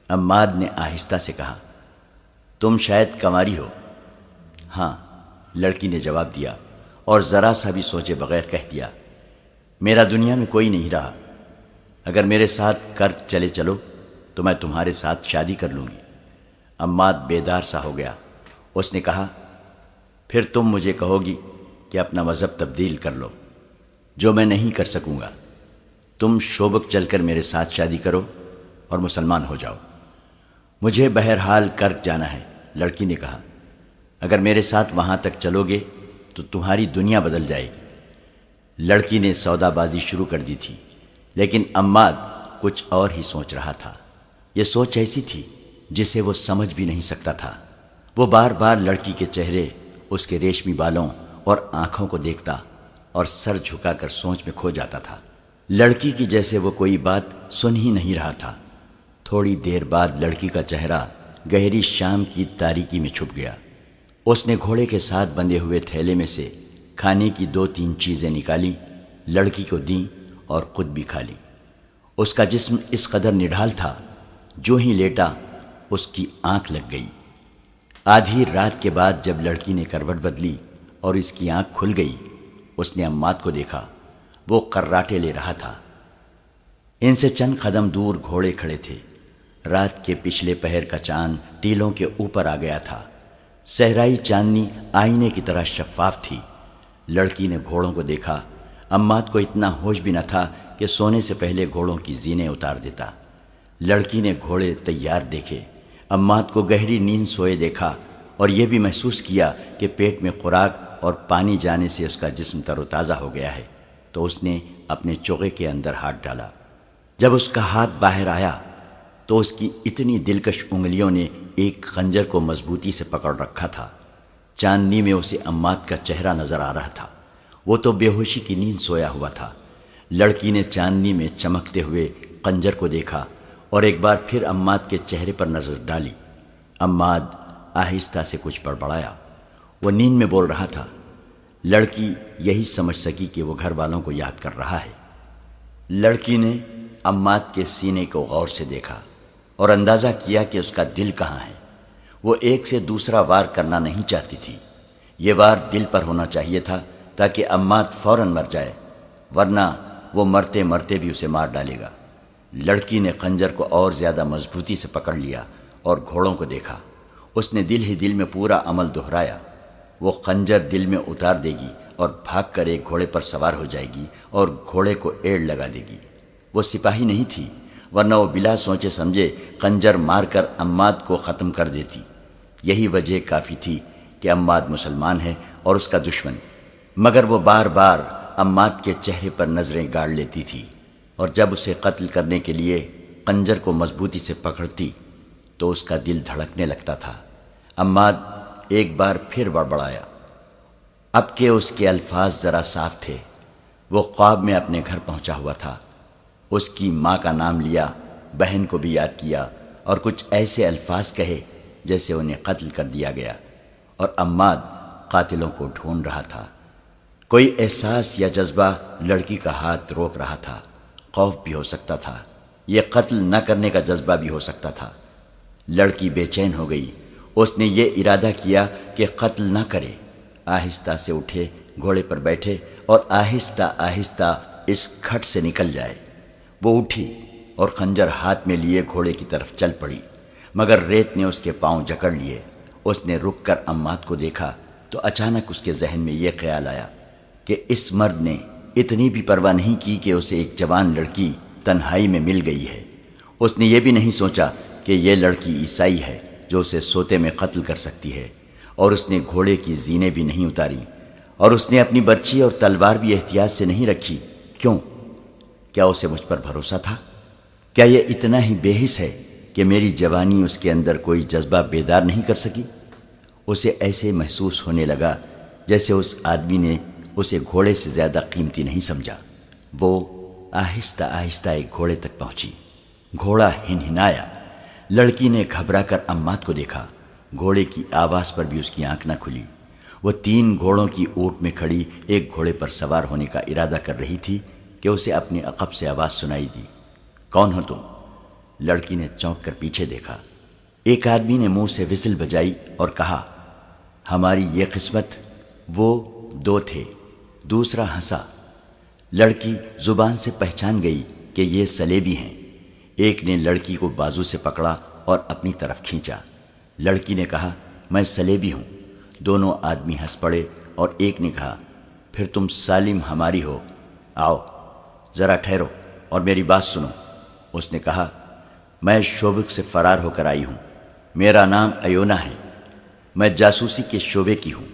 عماد نے آہستہ سے کہا، تم شاید کنواری ہو؟ ہاں، لڑکی نے جواب دیا اور ذرا سا بھی سوچے بغیر کہہ دیا، میرا دنیا میں کوئی نہیں رہا، اگر میرے ساتھ کرک چلے چلو تو میں تمہارے ساتھ شادی کر لوں گی۔ عماد بیدار سا ہو گیا۔ اس نے کہا، پھر تم مجھے کہو گی کہ اپنا مذہب تبدیل کر لو، جو میں نہیں کر سکوں گا۔ تم شوبک چل کر میرے ساتھ شادی کرو اور مسلمان ہو جاؤ۔ مجھے بہرحال کرک جانا ہے، لڑکی نے کہا۔ اگر میرے ساتھ وہاں تک چلو گے تو تمہاری دنیا بدل جائے گی۔ لڑکی نے سودا بازی شروع کر دی تھی، لیکن عماد کچھ اور ہی سوچ رہا تھا۔ یہ سوچ ایسی تھی جسے وہ سمجھ بھی نہیں سکتا تھا۔ وہ بار بار لڑکی کے چہرے، اس کے ریشمی بالوں اور آنکھوں کو دیکھتا اور سر جھکا کر سوچ میں کھو جاتا تھا۔ لڑکی کی جیسے وہ کوئی بات سن ہی نہیں رہا تھا۔ تھوڑی دیر بعد لڑکی کا چہرہ گہری شام کی تاریکی میں چھپ گیا۔ اس نے گھوڑے کے ساتھ بندھے ہوئے تھیلے میں سے کھانے کی 2-3 چیزیں نکالی، لڑکی کو دیں اور خود بھی کھا لی۔ اس کا جسم اس قدر نڈھال تھا، جو ہی لیٹا اس کی آنکھ لگ گئی۔ آدھی رات کے بعد جب لڑکی نے کروٹ بدلی اور اس کی آنکھ کھل گئی، اس نے عماد کو دیکھا۔ وہ قراٹے لے رہا تھا۔ ان سے چند قدم دور گھوڑے کھڑے تھے۔ رات کے پچھلے پہر کا چاند ٹیلوں کے اوپر آ گیا تھا۔ صحرائی چاندنی آئینے کی طرح شفاف تھی۔ لڑکی نے گھوڑوں کو دیکھا۔ عماد کو اتنا ہوش بھی نہ تھا کہ سونے سے پہلے گھوڑوں کی زینیں اتار دیتا۔ لڑکی نے گھوڑے تیار دیکھے۔ عماد کو گہری نیند سوئے دیکھا اور یہ بھی محسوس کیا کہ پیٹ میں خوراک اور پانی جانے سے اس کا جسم تر و تازہ ہو گیا ہے، تو اس نے اپنے چوغے کے اندر ہاتھ ڈالا۔ جب اس کا ہاتھ باہر آیا تو اس کی اتنی دلکش انگلیوں نے ایک خنجر کو مضبوطی سے پکڑ رکھا تھا۔ چاندنی میں اسے عماد کا چہرہ نظر آ رہا تھا۔ وہ تو بے ہوشی کی نیند سویا ہوا تھا۔ لڑکی نے چاندنی میں چمکتے ہوئے خنجر کو دیکھا اور ایک بار پھر عماد کے چہرے پر نظر ڈالی۔ عماد آہستہ سے کچھ بڑبڑایا۔ وہ نیند میں بول رہا تھا۔ لڑکی یہی سمجھ سکی کہ وہ گھر والوں کو یاد کر رہا ہے۔ لڑکی نے عماد کے سینے کو غور سے دیکھا اور اندازہ کیا کہ اس کا دل کہاں ہے۔ وہ ایک سے دوسرا وار کرنا نہیں چاہتی تھی۔ یہ وار دل پر ہونا چاہیے تھا تاکہ عماد فوراً مر جائے، ورنہ وہ مرتے مرتے بھی اسے مار ڈالے گا۔ لڑکی نے خنجر کو اور زیادہ مضبوطی سے پکڑ لیا اور گھوڑوں کو دیکھا۔ اس نے دل ہی دل میں پورا عمل دہرایا۔ وہ خنجر دل میں اتار دے گی اور بھاگ کر ایک گھوڑے پر سوار ہو جائے گی اور گھوڑے کو ایڑ لگا دے گی۔ وہ سپاہی نہیں تھی، ورنہ وہ بلا سوچے سمجھے خنجر مار کر عماد کو ختم کر دیتی۔ یہی وجہ کافی تھی کہ عماد مسلمان ہے اور اس کا دشمن، مگر وہ بار بار عماد کے چہرے پر نظریں گاڑ لیتی تھی، اور جب اسے قتل کرنے کے لیے خنجر کو مضبوطی سے پکڑتی تو اس کا دل دھڑکنے لگتا تھا۔ عماد ایک بار پھر بڑبڑایا۔ اب کہ اس کے الفاظ ذرا صاف تھے۔ وہ خواب میں اپنے گھر پہنچا ہوا تھا۔ اس کی ماں کا نام لیا، بہن کو بھی یاد کیا اور کچھ ایسے الفاظ کہے جیسے انہیں قتل کر دیا گیا، اور عماد قاتلوں کو ڈھونڈ رہا تھا۔ کوئی احساس یا جذبہ لڑکی کا ہاتھ روک رہا تھا۔ خوف بھی ہو سکتا تھا، یہ قتل نہ کرنے کا جذبہ بھی ہو سکتا تھا۔ لڑکی بے چین ہو گئی۔ اس نے یہ ارادہ کیا کہ قتل نہ کرے، آہستہ سے اٹھے، گھوڑے پر بیٹھے اور آہستہ آہستہ اس کھٹ سے نکل جائے۔ وہ اٹھی اور خنجر ہاتھ میں لیے گھوڑے کی طرف چل پڑی، مگر ریت نے اس کے پاؤں جکڑ لیے۔ اس نے رک کر عماد کو دیکھا تو اچانک اس کے ذہن میں یہ خیال آیا کہ اس مرد نے اتنی بھی پرواہ نہیں کی کہ اسے ایک جوان لڑکی تنہائی میں مل گئی ہے۔ اس نے یہ بھی نہیں سوچا کہ یہ لڑکی عیسائی ہے جو اسے سوتے میں قتل کر سکتی ہے، اور اس نے گھوڑے کی زینیں بھی نہیں اتاری، اور اس نے اپنی برچی اور تلوار بھی احتیاط سے نہیں رکھی۔ کیوں؟ کیا اسے مجھ پر بھروسہ تھا؟ کیا یہ اتنا ہی بے حس ہے کہ میری جوانی اس کے اندر کوئی جذبہ بیدار نہیں کر سکی؟ اسے ایسے محسوس ہونے لگا جیسے اس آدمی نے اسے گھوڑے سے زیادہ قیمتی نہیں سمجھا۔ وہ آہستہ آہستہ ایک گھوڑے تک پہنچی۔ گھوڑا ہنہنایا۔ لڑکی نے گھبرا کر عماد کو دیکھا۔ گھوڑے کی آواز پر بھی اس کی آنکھ نہ کھلی۔ وہ 3 گھوڑوں کی اونٹ میں کھڑی ایک گھوڑے پر سوار ہونے کا ارادہ کر رہی تھی کہ اسے اپنے عقب سے آواز سنائی دی۔ کون ہو تم؟ لڑکی نے چونک کر پیچھے دیکھا۔ ایک آدمی نے منہ سے وسل بجائی اور کہا، ہماری یہ قسمت۔ وہ 2 تھے، دوسرا ہنسا۔ لڑکی زبان سے پہچان گئی کہ یہ سلیبی ہیں۔ ایک نے لڑکی کو بازو سے پکڑا اور اپنی طرف کھینچا۔ لڑکی نے کہا، میں سلیبی ہوں۔ دونوں آدمی ہنس پڑے اور ایک نے کہا، پھر تم سالم ہماری ہو۔ آؤ ذرا ٹھہرو اور میری بات سنو۔ اس نے کہا، میں شوبک سے فرار ہو کر آئی ہوں۔ میرا نام ایونا ہے۔ میں جاسوسی کے شعبے کی ہوں،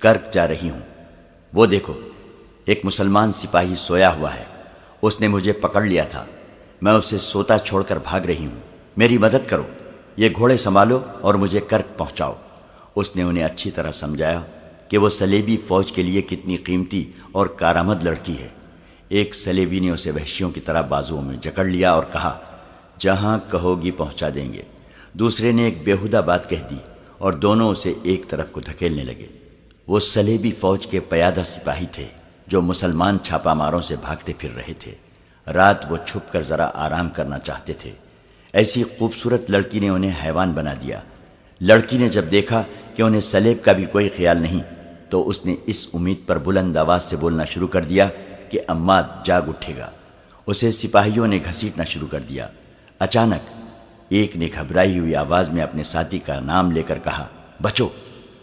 کرک جا رہی ہوں۔ وہ دیکھو، ایک مسلمان سپاہی سویا ہوا ہے۔ اس نے مجھے پکڑ لیا تھا، میں اسے سوتا چھوڑ کر بھاگ رہی ہوں۔ میری مدد کرو، یہ گھوڑے سنبھالو اور مجھے کرک پہنچاؤ۔ اس نے انہیں اچھی طرح سمجھایا کہ وہ سلیبی فوج کے لیے کتنی قیمتی اور کارآمد لڑکی ہے۔ ایک سلیبی نے اسے وحشیوں کی طرح بازوؤں میں جکڑ لیا اور کہا، جہاں کہو گی پہنچا دیں گے۔ دوسرے نے ایک بیہودہ بات کہہ دی اور دونوں اسے ایک طرف کو دھکیلنے لگے۔ وہ سلیبی فوج کے پیادہ سپاہی تھے جو مسلمان چھاپا ماروں سے بھاگتے پھر رہے تھے۔ رات وہ چھپ کر ذرا آرام کرنا چاہتے تھے۔ ایسی خوبصورت لڑکی نے انہیں حیوان بنا دیا۔ لڑکی نے جب دیکھا کہ انہیں سلیب کا بھی کوئی خیال نہیں تو اس نے اس امید پر بلند آواز سے بولنا شروع کر دیا کہ عماد جاگ اٹھے گا۔ اسے سپاہیوں نے گھسیٹنا شروع کر دیا۔ اچانک ایک نے گھبرائی ہوئی آواز میں اپنے ساتھی کا نام لے کر کہا، بچو،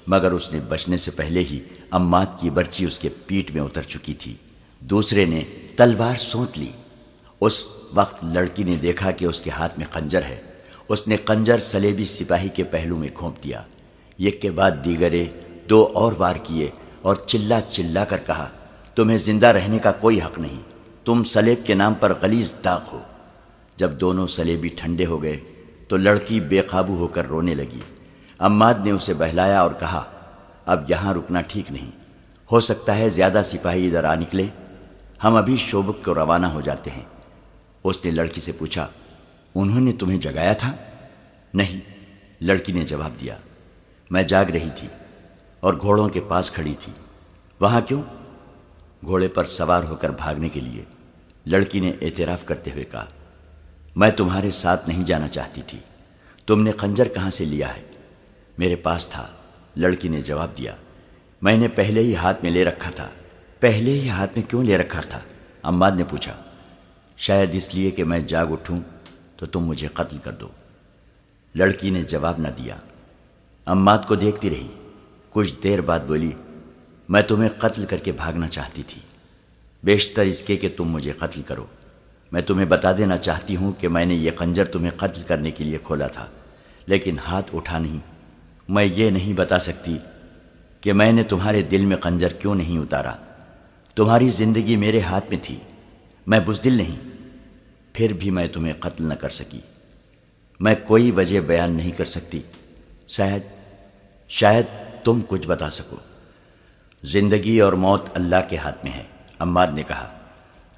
مگر اس نے بچنے سے پہلے ہی عماد کی برچی اس کے پیٹھ میں اتر چکی تھی۔ دوسرے نے تلوار سونت لی۔ اس وقت لڑکی نے دیکھا کہ اس کے ہاتھ میں خنجر ہے۔ اس نے خنجر سلیبی سپاہی کے پہلو میں گھونپ دیا۔ ایک کے بعد دیگرے 2 اور وار کیے اور چلا چلا کر کہا، تمہیں زندہ رہنے کا کوئی حق نہیں، تم سلیب کے نام پر غلیظ داغ ہو۔ جب دونوں سلیبی ٹھنڈے ہو گئے تو لڑکی بے قابو ہو کر رونے لگی۔ عماد نے اسے بہلایا اور کہا، اب یہاں رکنا ٹھیک نہیں، ہو سکتا ہے زیادہ سپاہی ادھر آ نکلے، ہم ابھی شوبک کو روانہ ہو جاتے ہیں۔ اس نے لڑکی سے پوچھا، انہوں نے تمہیں جگایا تھا؟ نہیں، لڑکی نے جواب دیا، میں جاگ رہی تھی اور گھوڑوں کے پاس کھڑی تھی۔ وہاں کیوں؟ گھوڑے پر سوار ہو کر بھاگنے کے لیے، لڑکی نے اعتراف کرتے ہوئے کہا، میں تمہارے ساتھ نہیں جانا چاہتی تھی۔ تم نے خنجر کہاں سے لیا ہے؟ میرے پاس تھا، لڑکی نے جواب دیا، میں نے پہلے ہی ہاتھ میں لے رکھا تھا۔ پہلے ہی ہاتھ میں کیوں لے رکھا تھا؟ عماد نے پوچھا۔ شاید اس لیے کہ میں جاگ اٹھوں تو تم مجھے قتل کر دو۔ لڑکی نے جواب نہ دیا، عماد کو دیکھتی رہی۔ کچھ دیر بعد بولی، میں تمہیں قتل کر کے بھاگنا چاہتی تھی، بیشتر اس کے کہ تم مجھے قتل کرو۔ میں تمہیں بتا دینا چاہتی ہوں کہ میں نے یہ خنجر تمہیں قتل کرنے کے لیے کھولا تھا، لیکن ہاتھ اٹھا نہیں۔ میں یہ نہیں بتا سکتی کہ میں نے تمہارے دل میں خنجر کیوں نہیں اتارا۔ تمہاری زندگی میرے ہاتھ میں تھی، میں بزدل نہیں، پھر بھی میں تمہیں قتل نہ کر سکی۔ میں کوئی وجہ بیان نہیں کر سکتی، شاید تم کچھ بتا سکو۔ زندگی اور موت اللہ کے ہاتھ میں ہے، عماد نے کہا،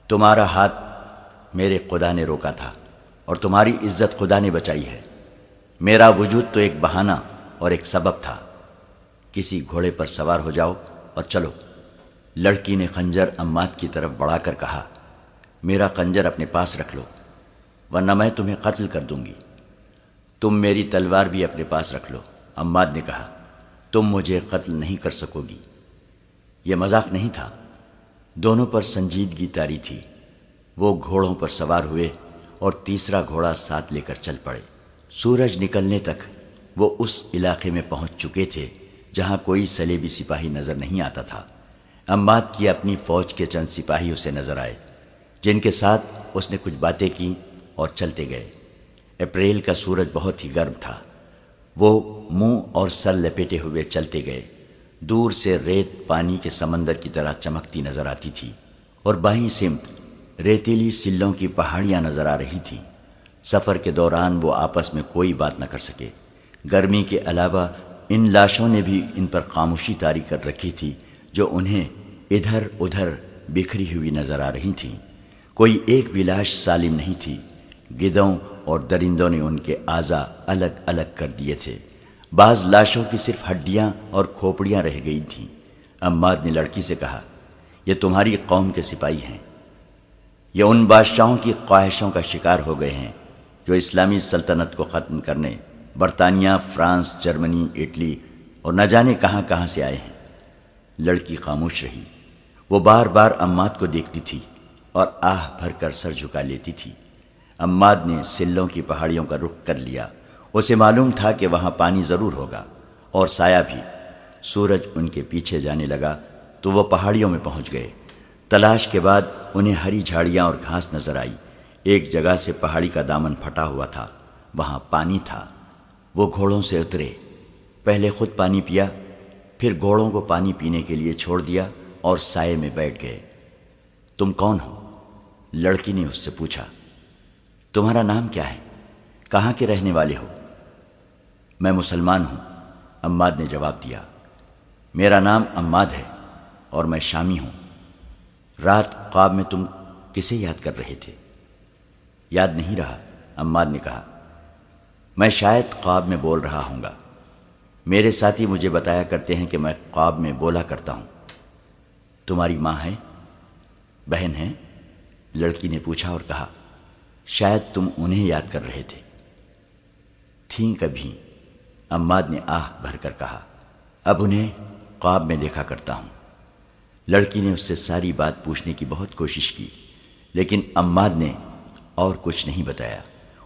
تمہارا ہاتھ میرے خدا نے روکا تھا اور تمہاری عزت خدا نے بچائی ہے۔ میرا وجود تو ایک بہانہ اور ایک سبب تھا۔ کسی گھوڑے پر سوار ہو جاؤ اور چلو۔ لڑکی نے خنجر عماد کی طرف بڑھا کر کہا، میرا خنجر اپنے پاس رکھ لو ورنہ میں تمہیں قتل کر دوں گی۔ تم میری تلوار بھی اپنے پاس رکھ لو۔ عماد نے کہا، تم مجھے قتل نہیں کر سکو گی۔ یہ مذاق نہیں تھا، دونوں پر سنجیدگی طاری تھی۔ وہ گھوڑوں پر سوار ہوئے اور تیسرا گھوڑا ساتھ لے کر چل پڑے۔ سورج نکلنے تک وہ اس علاقے میں پہنچ چکے تھے جہاں کوئی صلیبی سپاہی نظر نہیں آتا تھا۔ عماد کی اپنی فوج کے چند سپاہی اسے نظر آئے، جن کے ساتھ اس نے کچھ باتیں کی اور چلتے گئے۔ اپریل کا سورج بہت ہی گرم تھا۔ وہ منہ اور سر لپیٹے ہوئے چلتے گئے۔ دور سے ریت پانی کے سمندر کی طرح چمکتی نظر آتی تھی اور بائیں سمت ریتیلی سلوں کی پہاڑیاں نظر آ رہی تھیں۔ سفر کے دوران وہ آپس میں کوئی بات نہ کر سکے۔ گرمی کے علاوہ ان لاشوں نے بھی ان پر خاموشی طاری کر رکھی تھی جو انہیں ادھر ادھر بکھری ہوئی نظر آ رہی تھیں۔ کوئی ایک بھی لاش سالم نہیں تھی۔ گدھوں اور درندوں نے ان کے اعضاء الگ الگ کر دیے تھے۔ بعض لاشوں کی صرف ہڈیاں اور کھوپڑیاں رہ گئی تھیں۔ عماد نے لڑکی سے کہا، یہ تمہاری قوم کے سپاہی ہیں۔ یہ ان بادشاہوں کی خواہشوں کا شکار ہو گئے ہیں جو اسلامی سلطنت کو ختم کرنے برطانیہ، فرانس، جرمنی، اٹلی اور نہ جانے کہاں کہاں سے آئے ہیں۔ لڑکی خاموش رہی۔ وہ بار بار عماد کو دیکھتی تھی اور آہ بھر کر سر جھکا لیتی تھی۔ عماد نے سلوں کی پہاڑیوں کا رخ کر لیا۔ اسے معلوم تھا کہ وہاں پانی ضرور ہوگا اور سایہ بھی۔ سورج ان کے پیچھے جانے لگا تو وہ پہاڑیوں میں پہنچ گئے۔ تلاش کے بعد انہیں ہری جھاڑیاں اور گھاس نظر آئی۔ ایک جگہ سے پہاڑی کا دامن پھٹا ہوا تھا، وہاں پانی تھا۔ وہ گھوڑوں سے اترے، پہلے خود پانی پیا، پھر گھوڑوں کو پانی پینے کے لیے چھوڑ دیا اور سائے میں بیٹھ گئے۔ تم کون ہو؟ لڑکی نے اس سے پوچھا۔ تمہارا نام کیا ہے؟ کہاں کے رہنے والے ہو؟ میں مسلمان ہوں، عماد نے جواب دیا۔ میرا نام عماد ہے اور میں شامی ہوں۔ رات خواب میں تم کسے یاد کر رہے تھے؟ یاد نہیں رہا، عماد نے کہا۔ میں شاید خواب میں بول رہا ہوں گا۔ میرے ساتھی مجھے بتایا کرتے ہیں کہ میں خواب میں بولا کرتا ہوں۔ تمہاری ماں ہے؟ بہن ہے؟ لڑکی نے پوچھا اور کہا، شاید تم انہیں یاد کر رہے تھے۔ تھیں کبھی، عماد نے آہ بھر کر کہا۔ اب انہیں خواب میں دیکھا کرتا ہوں۔ لڑکی نے اس سے ساری بات پوچھنے کی بہت کوشش کی، لیکن عماد نے اور کچھ نہیں بتایا۔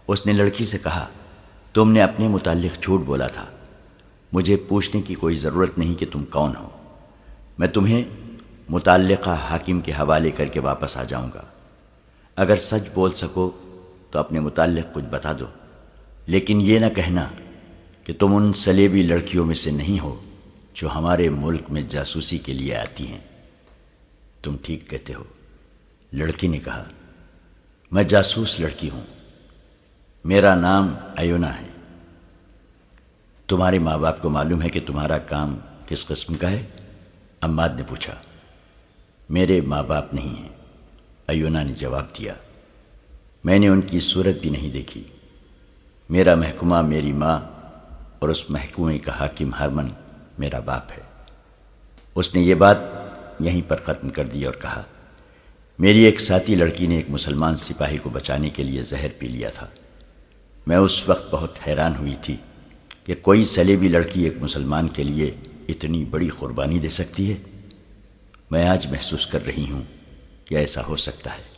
اس نے لڑکی سے کہا، تم نے اپنے متعلق جھوٹ بولا تھا۔ مجھے پوچھنے کی کوئی ضرورت نہیں کہ تم کون ہو۔ میں تمہیں متعلقہ حاکم کے حوالے کر کے واپس آ جاؤں گا۔ اگر سچ بول سکو تو اپنے متعلق کچھ بتا دو، لیکن یہ نہ کہنا کہ تم ان صلیبی لڑکیوں میں سے نہیں ہو جو ہمارے ملک میں جاسوسی کے لیے آتی ہیں۔ تم ٹھیک کہتے ہو، لڑکی نے کہا۔ میں جاسوس لڑکی ہوں۔ میرا نام ایونا ہے۔ تمہارے ماں باپ کو معلوم ہے کہ تمہارا کام کس قسم کا ہے؟ عماد نے پوچھا۔ میرے ماں باپ نہیں ہیں، ایونا نے جواب دیا۔ میں نے ان کی صورت بھی نہیں دیکھی۔ میرا محکومہ میری ماں اور اس محکومے کا حاکم ہرمن میرا باپ ہے۔ اس نے یہ بات یہیں پر ختم کر دی اور کہا، میری ایک ساتھی لڑکی نے ایک مسلمان سپاہی کو بچانے کے لیے زہر پی لیا تھا۔ میں اس وقت بہت حیران ہوئی تھی کہ کوئی صلیبی لڑکی ایک مسلمان کے لیے اتنی بڑی قربانی دے سکتی ہے۔ میں آج محسوس کر رہی ہوں کہ ایسا ہو سکتا ہے۔